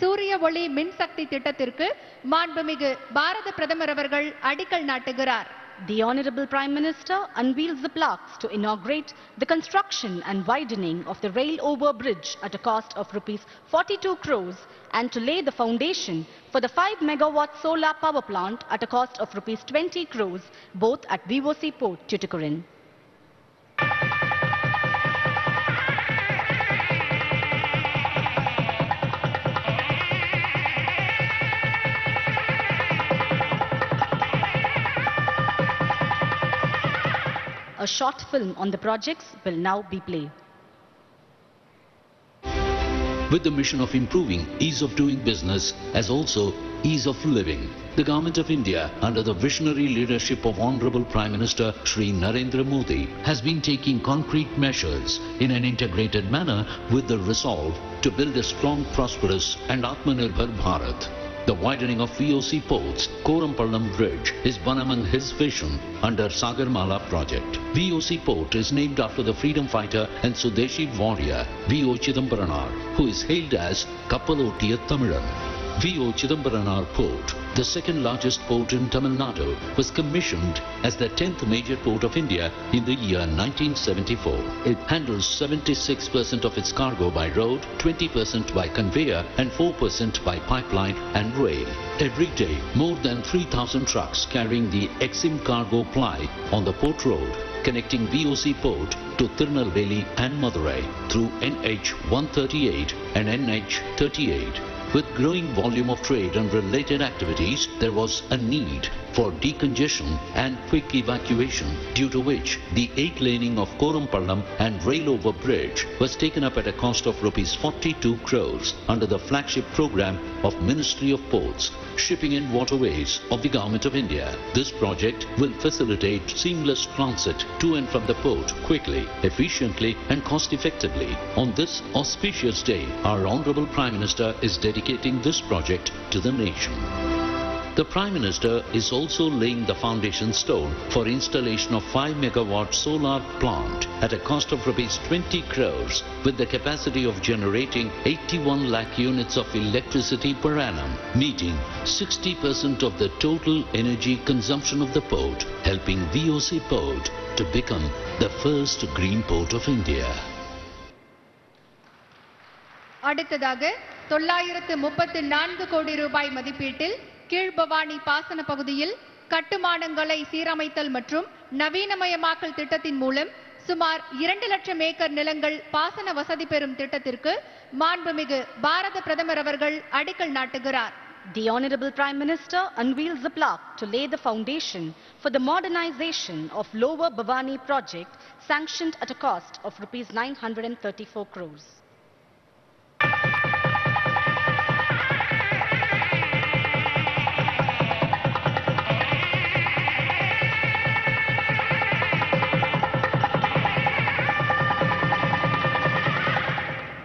சூரிய ஒளி மின்சக்தி திட்டத்திற்கு மாண்புமிகு பாரத பிரதமர் அவர்கள் அடிக்கல் நாட்டுகிறார். The Honorable Prime Minister unveils the plaques to inaugurate the construction and widening of the rail over bridge at a cost of rupees 42 crores and to lay the foundation for the 5 megawatt solar power plant at a cost of rupees 20 crores, both at VOC Port, Tuticorin. A short film on the projects will now be played. With the mission of improving ease of doing business as also ease of living, the Government of India, under the visionary leadership of Honorable Prime Minister Shri Narendra Modi, has been taking concrete measures in an integrated manner with the resolve to build a strong, prosperous and Atmanirbhar Bharat. The widening of VOC Port's Korampallam Bridge is one among his vision under Sagarmala project. VOC Port is named after the freedom fighter and Swadeshi warrior V.O. Chidambaranar, who is hailed as Kappalotiya Tamilan. V.O. Chidambaranar Port, the second largest port in Tamil Nadu, was commissioned as the 10th major port of India in the year 1974. It handles 76% of its cargo by road, 20% by conveyor and 4% by pipeline and rail. Every day, more than 3,000 trucks carrying the Exim cargo ply on the port road, connecting VOC Port to Tirunelveli and Madurai through NH 138 and NH 38. With growing volume of trade and related activities, there was a need for decongestion and quick evacuation, due to which the 8-laning of Korampallam and rail-over bridge was taken up at a cost of rupees 42 crores under the flagship program of Ministry of Ports, Shipping and Waterways of the Government of India. This project will facilitate seamless transit to and from the port quickly, efficiently and cost-effectively. On this auspicious day, our Honorable Prime Minister is dedicating this project to the nation. The Prime Minister is also laying the foundation stone for installation of 5 megawatt solar plant at a cost of rupees 20 crores with the capacity of generating 81 lakh units of electricity per annum, meeting 60% of the total energy consumption of the port, helping VOC Port to become the first green port of India. அடுத்ததாக 934 கோடி ரூபாய் மதிப்பீட்டில் கீழ்பவானி பாசன பகுதியில் கட்டுமானங்களை சீரமைத்தல் மற்றும் நவீனமயமாக்கல் திட்டத்தின் மூலம் சுமார் 2 லட்சம் ஏக்கர் நிலங்கள் பாசன வசதி பெறும் திட்டத்திற்கு மாண்புமிகு பாரத பிரதமர் அவர்கள் அடிக்கல் நாட்டுகிறார். The Honorable Prime Minister unveils the plaque to lay the foundation for the modernization of Lower Bhavani project sanctioned at a cost of rupees 934 crores.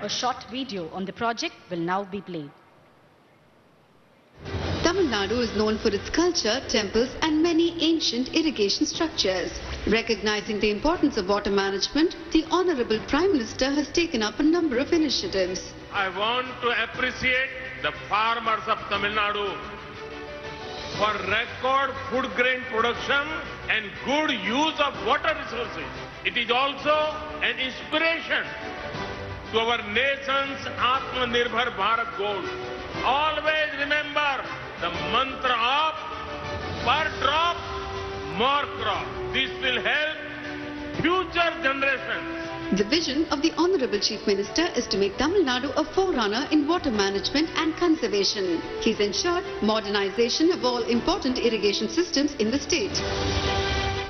A short video on the project will now be played. Tamil Nadu is known for its culture, temples and many ancient irrigation structures. Recognizing the importance of water management, the Honorable Prime Minister has taken up a number of initiatives. I want to appreciate the farmers of Tamil Nadu for record food grain production and good use of water resources. It is also an inspiration to our nation's Atmanirbhar Bharat goal. Always remember the mantra of per drop, more crop. This will help future generations. The vision of the Honorable Chief Minister is to make Tamil Nadu a forerunner in water management and conservation. He's ensured modernization of all important irrigation systems in the state.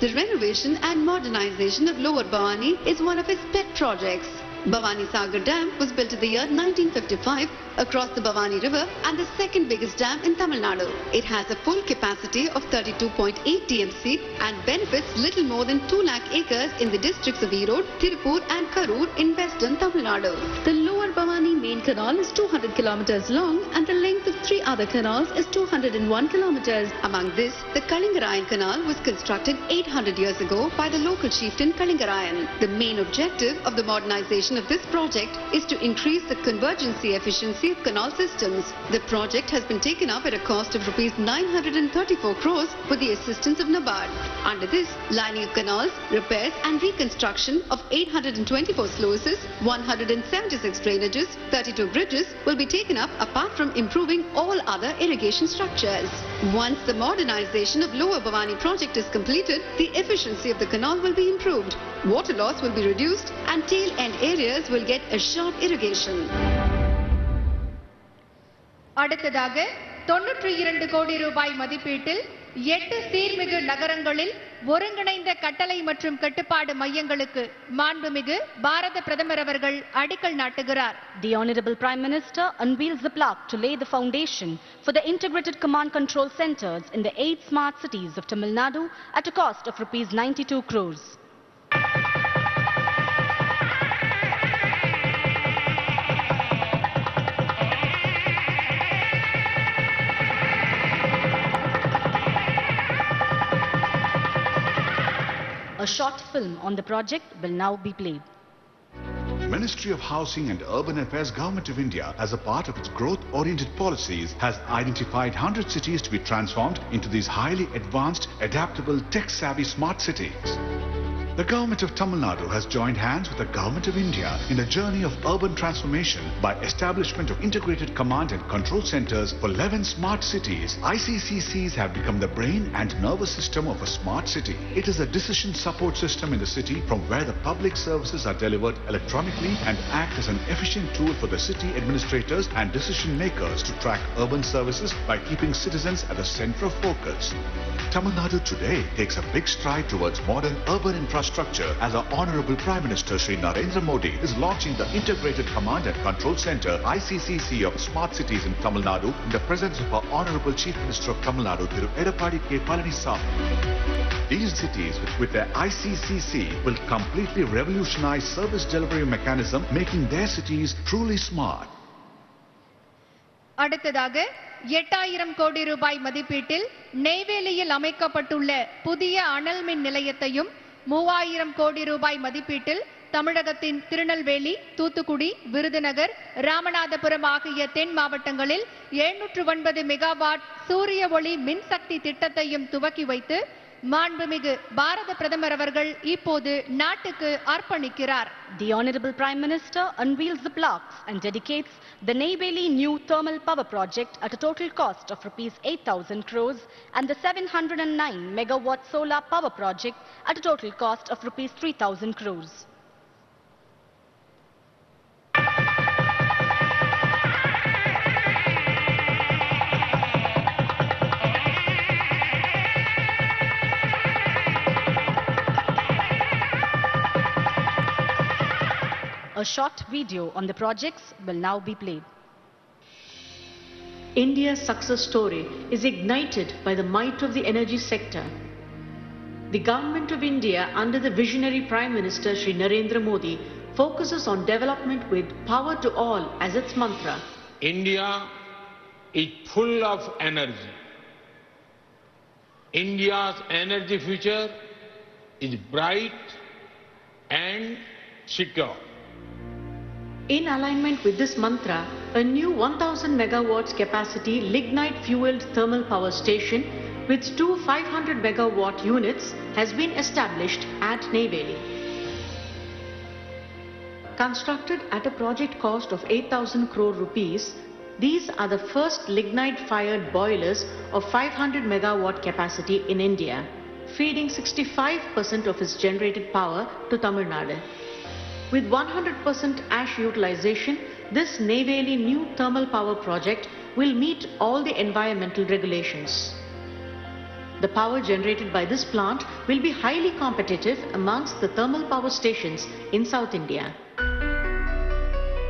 The renovation and modernization of Lower Bhavani is one of his pet projects. Bhavani Sagar Dam was built in the year 1955 across the Bhavani River and the second biggest dam in Tamil Nadu. It has a full capacity of 32.8 TMC and benefits little more than 2 lakh acres in the districts of Erode, Tirupur and Karur in western Tamil Nadu. The Lower Bhavani main canal is 200 kilometers long and the length of 3 other canals is 201 kilometers. Among this, the Kalingarayan Canal was constructed 800 years ago by the local chieftain Kalingarayan. The main objective of the modernization of this project is to increase the convergency efficiency of canal systems. The project has been taken up at a cost of rupees 934 crores with the assistance of NABARD. Under this, lining of canals, repairs and reconstruction of 824 sluices, 176 drainages, 32 bridges will be taken up apart from improving all other irrigation structures. Once the modernization of Lower Bhavani project is completed, the efficiency of the canal will be improved, water loss will be reduced and tail end areas will get assured irrigation. அடுத்ததாக 92 கோடி ரூபாய் மதிப்பீட்டில் 8 சீர்மிகு நகரங்களில் ஒருங்கிணைந்த கட்டளை மற்றும் கட்டுப்பாடு மையங்களுக்கு மாண்புமிகு பாரத பிரதமர் அவர்கள் அடிக்கல் நாட்டுகிறார். The Honorable Prime Minister unveils the plaque to lay the foundation for the integrated command control centers in the 8 smart cities of Tamil Nadu at a cost of rupees 92 crores. A short film on the project will now be played. Ministry of Housing and Urban Affairs Government of India, as a part of its growth-oriented policies, has identified 100 cities to be transformed into these highly advanced, adaptable, tech-savvy smart cities. The Government of Tamil Nadu has joined hands with the Government of India in the journey of urban transformation by establishment of integrated command and control centers for 11 smart cities. ICCCs have become the brain and nervous system of a smart city. It is a decision support system in the city from where the public services are delivered electronically and act as an efficient tool for the city administrators and decision makers to track urban services by keeping citizens at the center of focus. Tamil Nadu today takes a big stride towards modern urban infrastructure as our Honorable Prime Minister Shri Narendra Modi is launching the Integrated Command and Control Center ICCC of Smart Cities in Tamil Nadu in the presence of our Honorable Chief Minister of Tamil Nadu, Thiru Edappadi K. Palaniswamy. These cities with their ICCC will completely revolutionize service delivery mechanism, making their cities truly smart. அடுத்ததாக 8000 கோடி ரூபாய் மதிப்பீட்டில் நெய்வேலியில் அமைக்கப்பட்டுள்ள புதிய அனல் மின் நிலையத்தையும் 3000 கோடி ரூபாய் மதிப்பீட்டில் தமிழகத்தின் திருநெல்வேலி, தூத்துக்குடி, விருதுநகர், ராமநாதபுரம் ஆகிய தென் மாவட்டங்களில் 709 மெகாவாட் சூரிய ஒளி மின்சக்தி திட்டத்தையும் துவக்கி வைத்து மாண்புமிகு பாரத பிரதமர் அவர்கள் இப்போது நாட்டுக்கு அர்ப்பணிக்கிறார். The Honorable Prime Minister unveils the plaques and dedicates the Neyveli New Thermal Power Project at a total cost of rupees 8,000 crores and the 709 megawatt solar power project at a total cost of rupees 3,000 crores. A short video on the projects will now be played. India's success story is ignited by the might of the energy sector. The Government of India under the visionary Prime Minister Shri Narendra Modi focuses on development with power to all as its mantra. India is full of energy. India's energy future is bright and secure. In alignment with this mantra, a new 1000 megawatts capacity lignite fueled thermal power station with 2 500 megawatt units has been established at Neyveli. Constructed at a project cost of 8,000 crore rupees, these are the first lignite fired boilers of 500 megawatt capacity in India, feeding 65% of its generated power to Tamil Nadu. With 100% ash utilization, this Neyveli new thermal power project will meet all the environmental regulations. The power generated by this plant will be highly competitive amongst the thermal power stations in South India.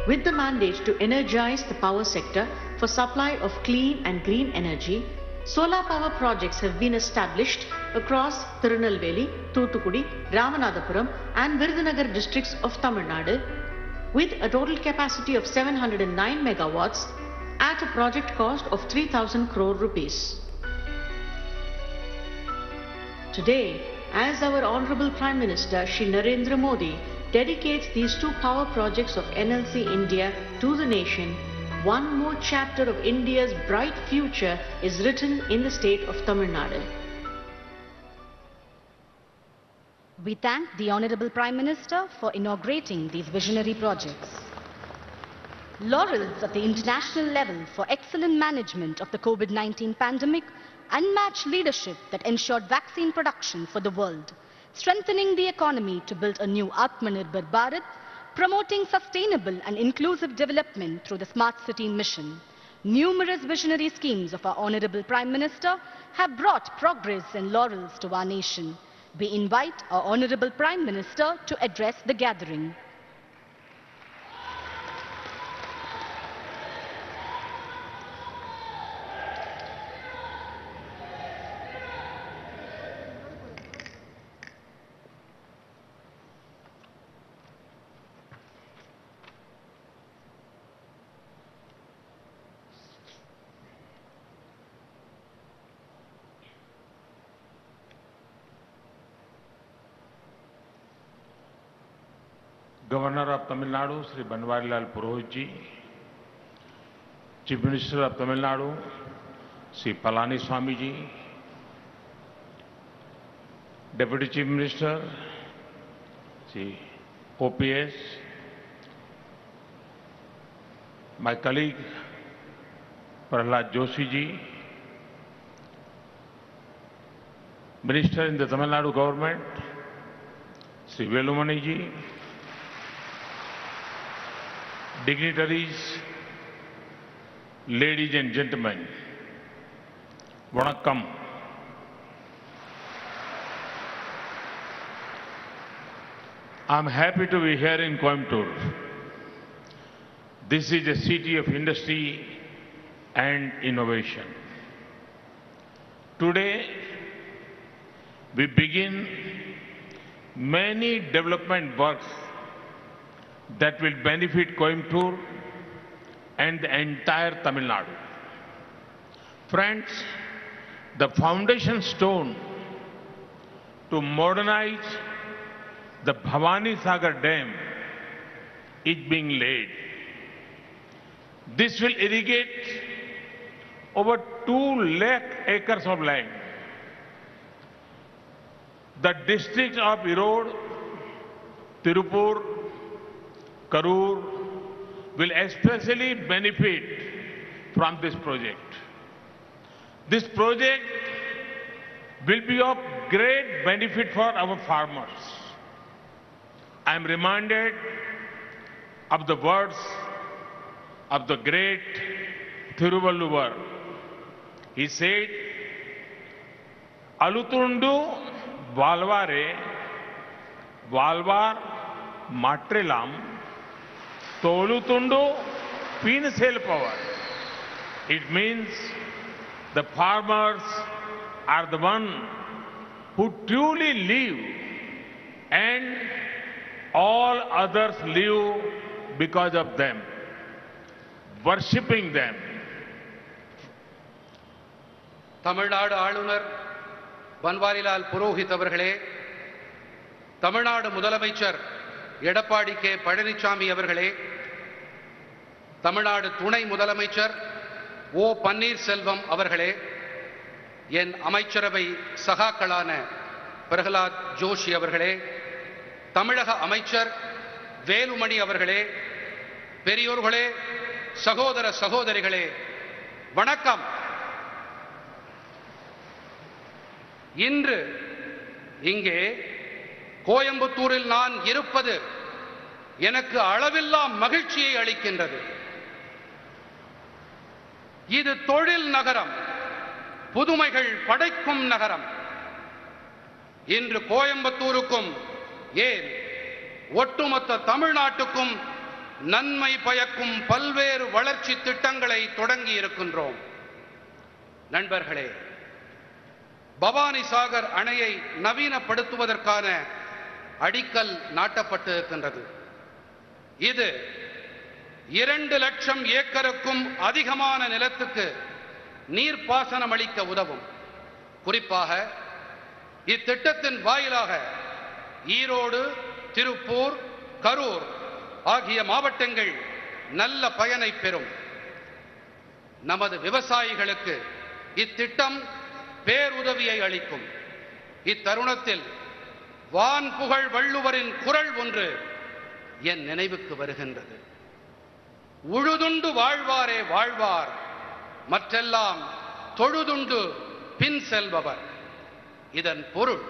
With the mandate to energize the power sector for supply of clean and green energy, solar power projects have been established across Tirunelveli, Thoothukudi, Ramanathapuram and Virudhunagar districts of Tamil Nadu. with a total capacity of 709 megawatts at a project cost of 3,000 crore rupees. Today, as our Honorable Prime Minister Shri Narendra Modi dedicates these two power projects of NLC India to the nation, one more chapter of India's bright future is written in the state of Tamil Nadu. We thank the Honorable Prime Minister for inaugurating these visionary projects. Laurels at the international level for excellent management of the COVID-19 pandemic, unmatched leadership that ensured vaccine production for the world, strengthening the economy to build a new Atmanirbhar Bharat, promoting sustainable and inclusive development through the Smart City mission. Numerous visionary schemes of our Honorable Prime Minister have brought progress and laurels to our nation. We invite our Honorable Prime Minister to address the gathering. Governor of Tamil Nadu, Sri Banwarilal Purohit ji, Chief Minister of Tamil Nadu, Sri Palaniswamy ji, Deputy Chief Minister, Sri OPS, my colleague Prahlad Joshi ji, Minister in the Tamil Nadu government, Sri Velumani ji, dignitaries, ladies and gentlemen, Vanakkam. I'm happy to be here in Coimbatore. This is a city of industry and innovation. Today, we begin many development works that will benefit Coimbatore and the entire Tamil Nadu. Friends, the foundation stone to modernize the Bhavani Sagar Dam is being laid. This will irrigate over 2 lakh acres of land. The districts of Erode, Tirupur, Karur will especially benefit from this project. This project will be of great benefit for our farmers. I am reminded of the words of the great Thiruvalluvar. He said, Alutundu Valvare, Valvar Matrelam, Tolutundu Pinsel Power. It means the farmers are the one who truly live and all others live because of them, worshipping them. Tamil Nadu Alunar Banwarilal Purohit avargale, Tamil Nadu Mudalamaitchar Edappadi K. Pazhanisaami avargale, Tamil Nadu Thunai Mudalamaitchar O. Pannirselvam avargale, என் அமைச்சரவை சகாக்களான பிரகலாத் ஜோஷி அவர்களே, தமிழக அமைச்சர் வேலுமணி அவர்களே, பெரியோர்களே, சகோதர சகோதரிகளே, வணக்கம். இன்று இங்கே கோயம்புத்தூரில் நான் இருப்பது எனக்கு அளவில்லா மகிழ்ச்சியை அளிக்கின்றது. இது தொழில் நகரம், புதுமைகள் படைக்கும் நகரம். இன்று கோயம்புத்தூருக்கும் ஏன் ஒட்டுமொத்த தமிழ்நாட்டுக்கும் நன்மை பயக்கும் பல்வேறு வளர்ச்சி திட்டங்களை தொடங்கி இருக்கின்றோம். நண்பர்களே, பவானி சாகர் அணையை நவீனப்படுத்துவதற்கான அடிக்கல் நாட்டப்பட்டு இருக்கின்றது. இது 2 லட்சம் ஏக்கருக்கும் அதிகமான நிலத்துக்கு நீர்ப்பாசனம் அளிக்க உதவும். குறிப்பாக இத்திட்டத்தின் வாயிலாக ஈரோடு, திருப்பூர், கரூர் ஆகிய மாவட்டங்கள் நல்ல பயனை பெறும். நமது விவசாயிகளுக்கு இத்திட்டம் பேருதவியை அளிக்கும். இத்தருணத்தில் வான்புகழ் வள்ளுவரின் குரல் ஒன்று என் நினைவுக்கு வருகின்றது. உழுதுண்டு வாழ்வாரே வாழ்வார், மற்றெல்லாம் தொழுதுண்டு பின் செல்பவர். இதன் பொருள்,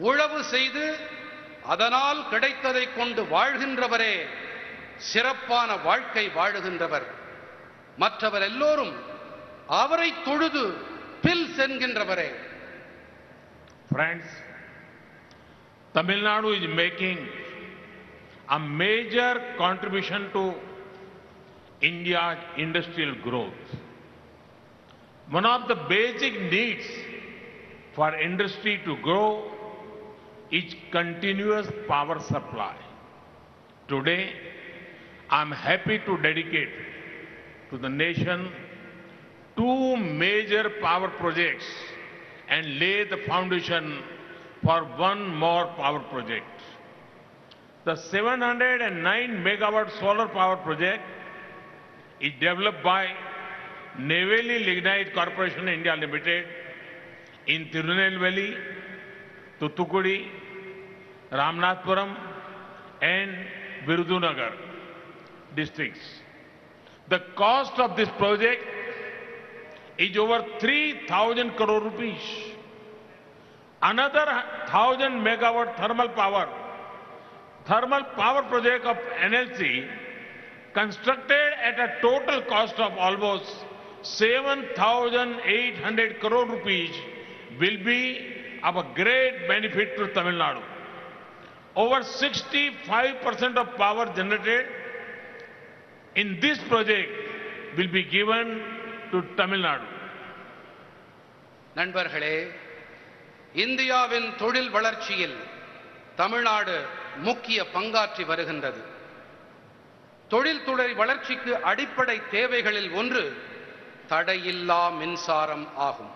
உழவு செய்து அதனால் கிடைத்ததை கொண்டு வாழ்கின்றவரே சிறப்பான வாழ்க்கை வாழுகின்றவர். மற்றவர் எல்லோரும் அவரை தொழுது bill செல்கின்றவரே. Friends, Tamil Nadu is making a major contribution to India's industrial growth. One of the basic needs for industry to grow is continuous power supply. Today, I am happy to dedicate to the nation 2 major power projects and lay the foundation for 1 more power project. The 709 megawatt solar power project is developed by Neyveli Lignite Corporation India Limited in Tirunelveli, Thoothukudi, Ramanathapuram and Virudunagar districts. The cost of this project is over 3,000 crore rupees. Another 1,000 megawatt thermal power project of NLC, constructed at a total cost of almost 7,800 crore rupees, will be of a great benefit to Tamil Nadu. Over 65% of power generated in this project will be given to Tamil Nadu. நண்பர்களே, இந்தியாவின் தொழில் வளர்ச்சியில் தமிழ்நாடு முக்கிய பங்காற்றி வருகின்றது. தொழில்துறை வளர்ச்சிக்கு அடிப்படை தேவைகளில் ஒன்று தடையில்லா மின்சாரம் ஆகும்.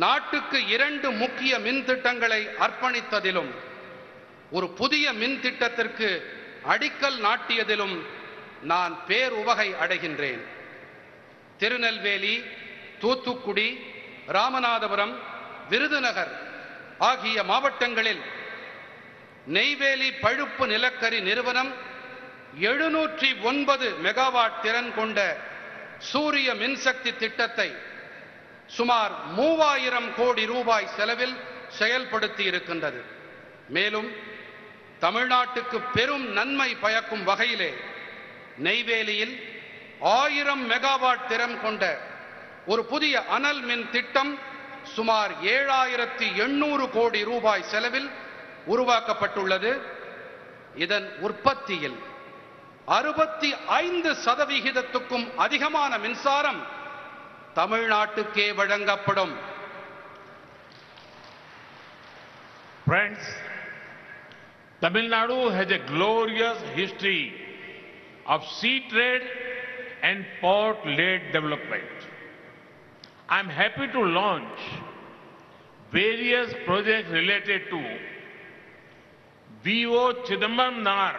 நாட்டுக்கு 2 முக்கிய மின் திட்டங்களை அர்ப்பணித்ததிலும் ஒரு புதிய மின் திட்டத்திற்கு அடிக்கல் நாட்டியதிலும் நான் பேருவகை அடைகின்றேன். திருநெல்வேலி, தூத்துக்குடி, ராமநாதபுரம், விருதுநகர் ஆகிய மாவட்டங்களில் நெய்வேலி பழுப்பு நிலக்கரி நிறுவனம் 709 மெகாவாட் திறன் கொண்ட சூரிய மின்சக்தி திட்டத்தை சுமார் 3000 கோடி ரூபாய் செலவில் செயல்படுத்தி இருக்கின்றது. மேலும் தமிழ்நாட்டுக்கு பெரும் நன்மை பயக்கும் வகையிலே நெய்வேலியில் 1000 மெகாவாட் திறன் கொண்ட ஒரு புதிய அனல் மின் திட்டம் சுமார் 7800 கோடி ரூபாய் செலவில் உருவாக்கப்பட்டுள்ளது. இதன் உற்பத்தியில் 65% அதிகமான மின்சாரம் தமிழ்நாட்டுக்கே வழங்கப்படும். Friends, Tamil Nadu has a glorious history of sea trade and port-led development. I am happy to launch various projects related to V.O. Chidambaram Nagar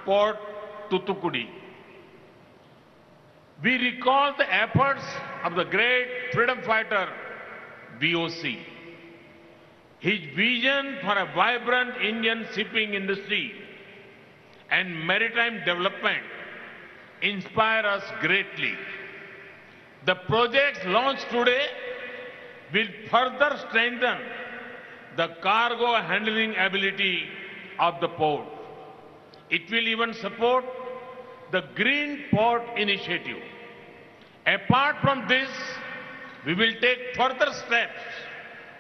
Port, Thoothukudi. We recall the efforts of the great freedom fighter VOC. His vision for a vibrant Indian shipping industry and maritime development inspire us greatly. The projects launched today will further strengthen the cargo handling ability of the port. It will even support the Green Port Initiative. Apart from this, we will take further steps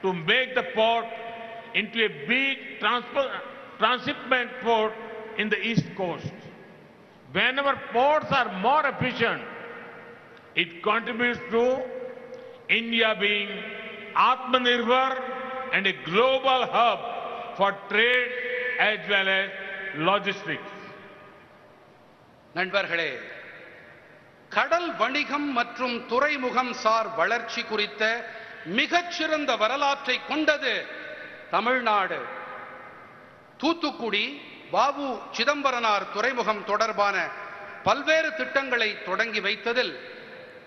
to make the port into a big transshipment port in the East Coast. Whenever ports are more efficient, it contributes to India being Atmanirbhar and a global hub for trade as well as logistics. நண்பர்களே, கடல் வணிகம் மற்றும் துறைமுகம் sir வளர்ச்சி குறித்த மிகச்சிறந்த வரலாற்றை கொண்டது தமிழ்நாடு. தூத்துக்குடி வ.உ. சிதம்பரனார் துறைமுகம் தொடர்பான பல்வேறு திட்டங்களை தொடங்கி வைத்ததில்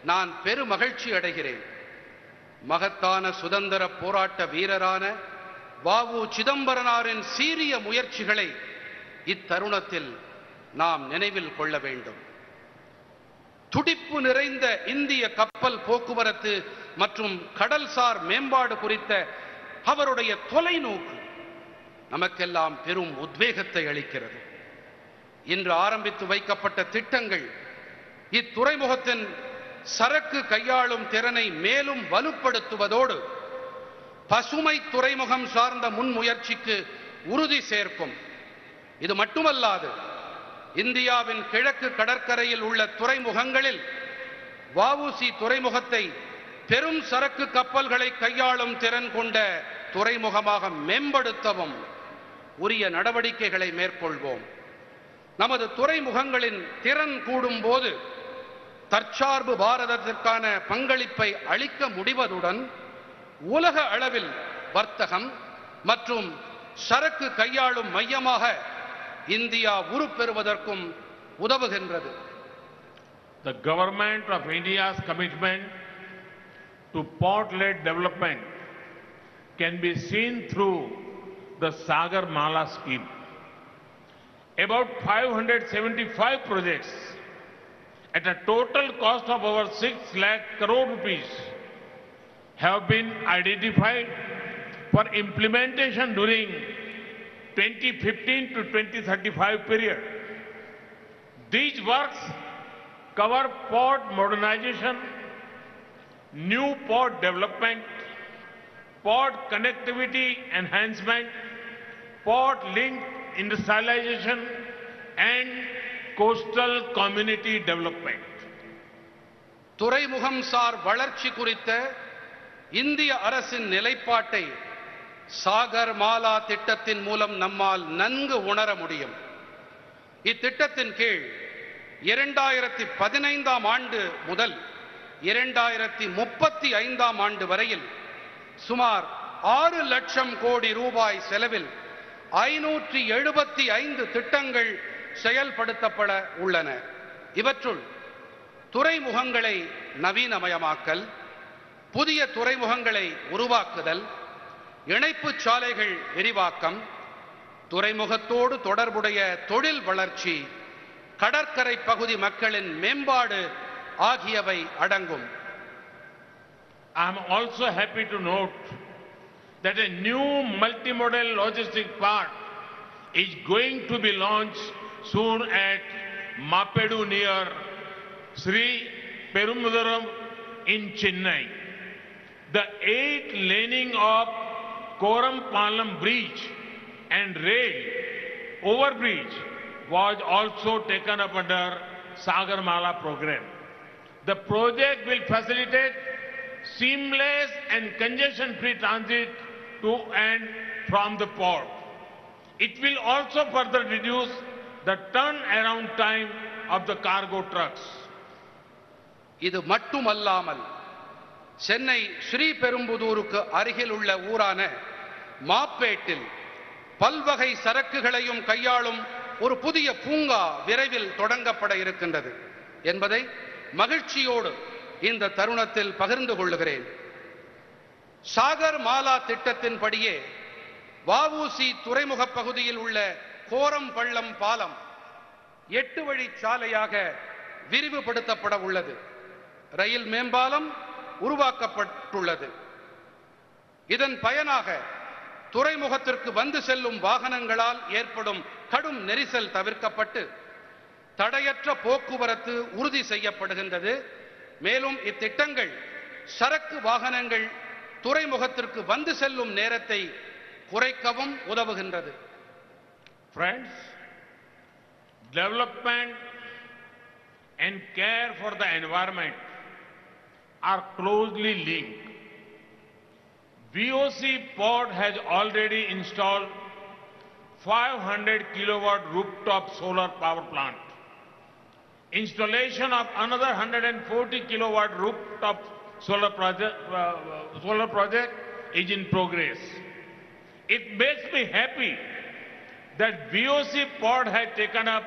நான் பெருமகிழ்ச்சி அடைகிறேன். மகத்தான சுதந்திர போராட்ட வீரரான வ.உ. சிதம்பரனாரின் சீரிய முயற்சிகளை இத்தருணத்தில் நாம் நினைவில் கொள்ள வேண்டும். துடிப்பு நிறைந்த இந்திய கப்பல் போக்குவரத்து மற்றும் கடல்சார் மேம்பாடு குறித்த அவருடைய தொலைநோக்கு நமக்கெல்லாம் பெரும் உத்வேகத்தை அளிக்கிறது. இன்று ஆரம்பித்து வைக்கப்பட்ட திட்டங்கள் இத்துறைமுகத்தின் சரக்கு கையாளும் திறனை மேலும் வலுப்படுத்துவதோடு பசுமை துறைமுகம் சார்ந்த முன்முயற்சிக்கு உறுதி சேர்க்கும். இது மட்டுமல்லாது, இந்தியாவின் கிழக்கு கடற்கரையில் உள்ள துறைமுகங்களில் வ.உ.சி. துறைமுகத்தை பெரும் சரக்கு கப்பல்களை கையாளும் திறன் கொண்ட துறைமுகமாக மேம்படுத்தவும் உரிய நடவடிக்கைகளை மேற்கொள்வோம். நமது துறைமுகங்களின் திறன் கூடும் போது தற்சார்பு பாரதத்திற்கான பங்களிப்பை அளிக்க முடிவதுடன் உலக அளவில் வர்த்தகம் மற்றும் சரக்கு கையாளும் மையமாக இந்தியா உருப்பெறுவதற்கும் உதவுகின்றது. The government of India's commitment to port-led development can be seen through the Sagar Mala scheme. About 575 projects at a total cost of over 6 lakh crore rupees have been identified for implementation during 2015 to 2035 period. These works cover port modernization, new port development, port connectivity enhancement, port link industrialization and coastal community development. துறைமுகம் sir வளர்ச்சி குறித்த இந்திய அரசின் நிலைப்பாட்டை சாகர் மாலா திட்டத்தின் மூலம் நம்மால் நன்கு உணர முடியும். இத்திட்டத்தின் கீழ் 2015ஆம் ஆண்டு முதல் 2035ஆம் ஆண்டு வரையில் சுமார் 6 லட்சம் கோடி ரூபாய் செலவில் 575 திட்டங்கள் செயல்படுத்தப்பட உள்ளன. இவற்றுள் துறைமுகங்களை நவீனமயமாக்கல், புதிய துறைமுகங்களை உருவாக்குதல், இணைப்பு சாலைகள் விரிவாக்கம், துறைமுகத்தோடு தொடர்புடைய தொழில் வளர்ச்சி, கடற்கரை பகுதி மக்களின் மேம்பாடு ஆகியவை அடங்கும். I am also happy to note that a new multimodal logistic park is going to be launched soon at Mapedu near Sri Perumbuduram in Chennai. The 8-laning of Korampalam Bridge and rail overbridge was also taken up under Sagar Mala program. The project will facilitate seamless and congestion-free transit to and from the port. It will also further reduce the turnaround time of the cargo trucks. இது மட்டுமல்லாமல் சென்னை ஸ்ரீபெரும்புதூருக்கு அருகில் உள்ள ஊரான மாப்பேட்டில் பல்வகை சரக்குகளையும் கையாளும் ஒரு புதிய பூங்கா விரைவில் தொடங்கப்பட இருக்கின்றது என்பதை மகிழ்ச்சியோடு இந்த தருணத்தில் பகிர்ந்து கொள்கிறேன். சாகர் மாலா திட்டத்தின்படியே வ.உ.சி. துறைமுக பகுதியில் உள்ள கோரம் பள்ளம் பாலம் 8 வழி சாலையாக விரிவுபடுத்தப்பட உள்ளது. ரயில் மேம்பாலம் உருவாக்கப்பட்டுள்ளது. இதன் பயனாக துறைமுகத்திற்கு வந்து செல்லும் வாகனங்களால் ஏற்படும் கடும் நெரிசல் தவிர்க்கப்பட்டு தடையற்ற போக்குவரத்து உறுதி செய்யப்படுகின்றது. மேலும் இத்திட்டங்கள் சரக்கு வாகனங்கள் துறைமுகத்திற்கு வந்து செல்லும் நேரத்தை குறைக்கவும் உதவுகின்றது. Friends, development and care for the environment are closely linked. VOC port has already installed 500 kilowatt rooftop solar power plant. installation of another 140 kilowatt rooftop solar project is in progress. It makes me happy that VOC Port has taken up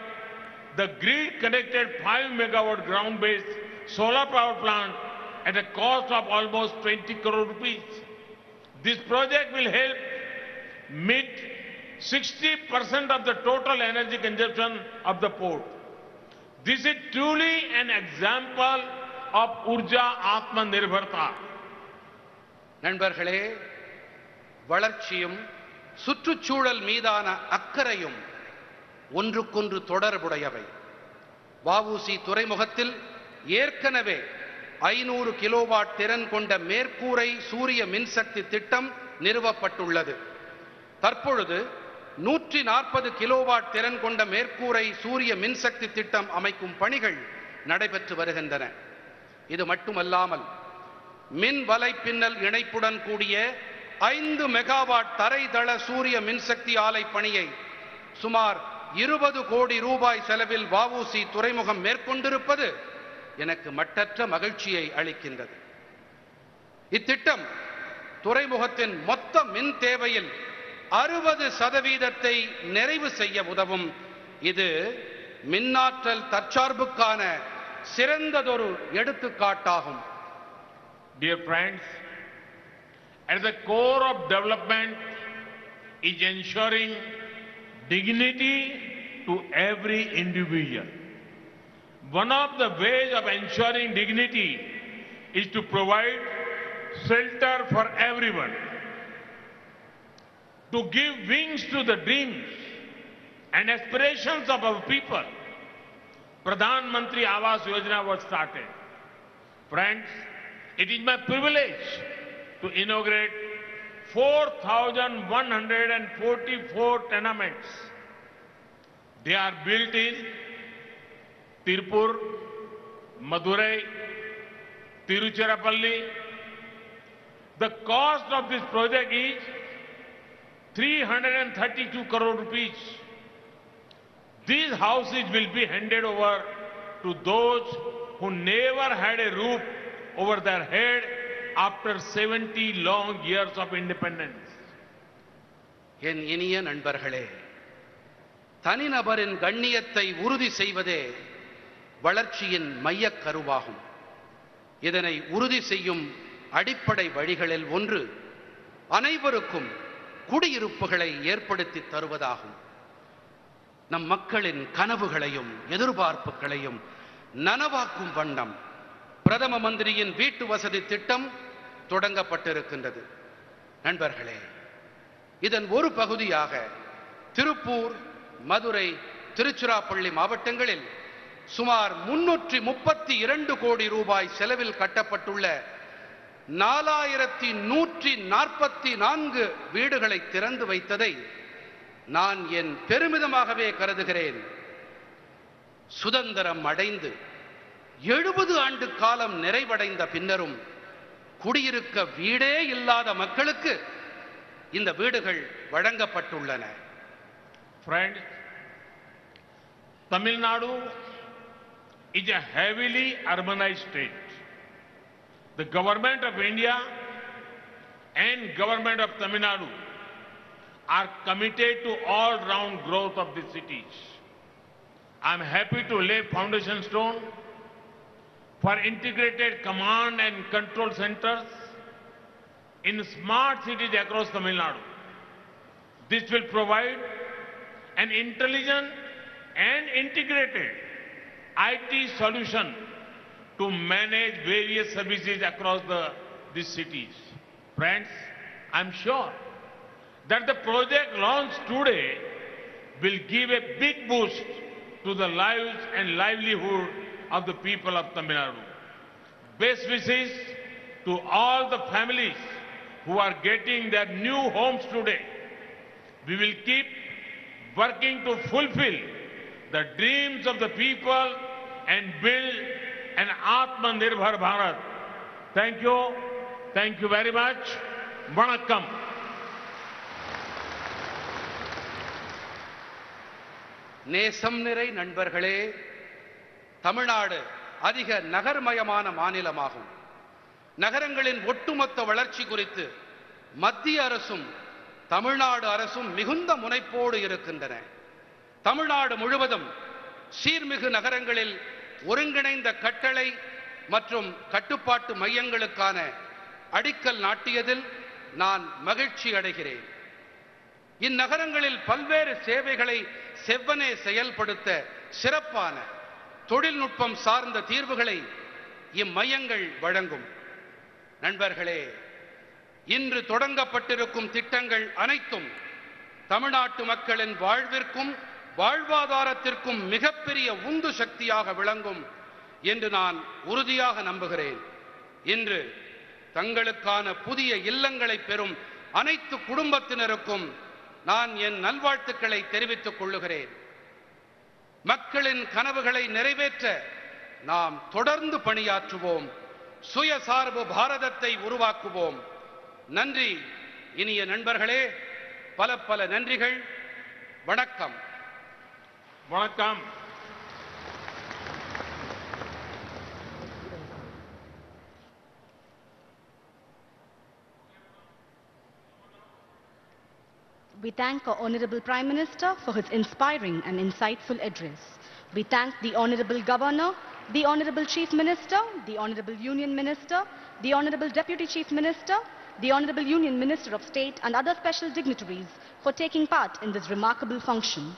the grid-connected 5 megawatt ground-based solar power plant at a cost of almost 20 crore rupees. This project will help meet 60% of the total energy consumption of the port. This is truly an example of Urja Atmanirbharta. நண்பர்களே, வளர்ச்சியும் சுற்றுச்சூழல் மீதான அக்கறையும் ஒன்றுக்கொன்று தொடர்புடையவை. வஉசி துறைமுகத்தில் ஏற்கனவே 500 kilowatt திறன் கொண்ட மேற்கூரை சூரிய மின்சக்தி திட்டம் நிறுவப்பட்டுள்ளது. தற்பொழுது 140 கிலோவாட் திறன் கொண்ட மேற்கூரை சூரிய மின்சக்தி திட்டம் அமைக்கும் பணிகள் நடைபெற்று வருகின்றன. இது மட்டுமல்லாமல் மின் வலைப்பின்னல் இணைப்புடன் கூடிய 5 மெகாவாட் தரைதள சூரிய மின்சக்தி ஆலை பணியை சுமார் 20 கோடி ரூபாய் செலவில் வஉசி துறைமுகம் மேற்கொண்டிருப்பது எனக்கு மட்டற்ற மகிழ்ச்சியை அளிக்கின்றது. இத்திட்டம் துறைமுகத்தின் மொத்த மின் தேவையில் 60% நிறைவு செய்ய உதவும். இது மின்னாற்றல் தற்சார்புக்கான சிறந்ததொரு எடுத்துக்காட்டாகும். Dear friends, at the core of development is ensuring dignity to every individual. One of the ways of ensuring dignity is to provide shelter for everyone, to give wings to the dreams and aspirations of our people. Pradhan Mantri Awas Yojana was started. Friends, it is my privilege to inaugurate 4,144 tenements. They are built in Tirupur, Madurai, Tiruchirappalli. The cost of this project is 332 crore rupees. These houses will be handed over to those who never had a roof over their head after 70 long years of independence. என் இனிய நண்பர்களே, தனிநபரின் கண்ணியத்தை உறுதி செய்வதே வளர்ச்சியின் மையக் கருவாகும். இதனை உறுதி செய்யும் அடிப்படை வழிகளில் ஒன்று அனைவருக்கும் குடியிருப்புகளை ஏற்படுத்தி தருவதாகும். நம் மக்களின் கனவுகளையும் எதிர்பார்ப்புகளையும் நனவாக்கும் வண்ணம் பிரதம மந்திரியின் வீட்டு வசதி திட்டம் தொடங்கப்பட்டிருக்கின்றது. நண்பர்களே, இதன் ஒரு பகுதியாக திருப்பூர், மதுரை, திருச்சிராப்பள்ளி மாவட்டங்களில் சுமார் 332 கோடி ரூபாய் செலவில் கட்டப்பட்டுள்ள 4144 வீடுகளை திறந்து வைத்ததை நான் என் பெருமிதமாகவே கருதுகிறேன். சுதந்திரம் அடைந்து 70 ஆண்டு காலம் நிறைவடைந்த பின்னரும் குடியிருக்க வீடே இல்லாத மக்களுக்கு இந்த வீடுகள் வழங்கப்பட்டுள்ளன. Friends, Tamil Nadu is a heavily urbanized state. The government of India and government of Tamil Nadu are committed to all-round growth of the cities. I am happy to lay foundation stone for integrated command and control centers in smart cities across Tamil Nadu. This will provide an intelligent and integrated IT solution to manage various services across these cities. Friends, I am sure that the project launched today will give a big boost to the lives and livelihood of the people of Tamil Nadu. Best wishes to all the families who are getting their new homes today. We will keep working to fulfill the dreams of the people and build an Atmanirbhar Bharat. Thank you. Thank you very much. Vanakkam. நேசம் நிறை நண்பர்களே, தமிழ்நாடு அதிக நகர்மயமான மாநிலமாகும். நகரங்களின் ஒட்டுமொத்த வளர்ச்சி குறித்து மத்திய அரசும் தமிழ்நாடு அரசும் மிகுந்த முனைப்போடு இருக்கின்றன. தமிழ்நாடு முழுவதும் சீர்மிகு நகரங்களில் ஒருங்கிணைந்த கட்டளை மற்றும் கட்டுப்பாட்டு மையங்களுக்கான அடிக்கல் நாட்டியதில் நான் மகிழ்ச்சி அடைகிறேன். இந்நகரங்களில் பல்வேறு சேவைகளை செவ்வனே செயல்படுத்த சிறப்பான தொழில்நுட்பம் சார்ந்த தீர்வுகளை இம்மையங்கள் வழங்கும். நண்பர்களே, இன்று தொடங்கப்பட்டிருக்கும் திட்டங்கள் அனைத்தும் தமிழ்நாட்டு மக்களின் வாழ்விற்கும் வாழ்வாதாரத்திற்கும் மிகப்பெரிய உந்து சக்தியாக விளங்கும் என்று நான் உறுதியாக நம்புகிறேன். இன்று தங்களுக்கான புதிய இல்லங்களை பெறும் அனைத்து குடும்பத்தினருக்கும் நான் என் நல்வாழ்த்துக்களை தெரிவித்துக் கொள்ளுகிறேன். மக்களின் கனவுகளை நிறைவேற்ற நாம் தொடர்ந்து பணியாற்றுவோம். சுயசார்பு பாரதத்தை உருவாக்குவோம். நன்றி இனிய நண்பர்களே, பல பல நன்றிகள். வணக்கம். வணக்கம். We thank our Honorable Prime Minister for his inspiring and insightful address. We thank the Honorable Governor, the Honorable Chief Minister, the Honorable Union Minister, the Honorable Deputy Chief Minister, the Honorable Union Minister of State and other special dignitaries for taking part in this remarkable function.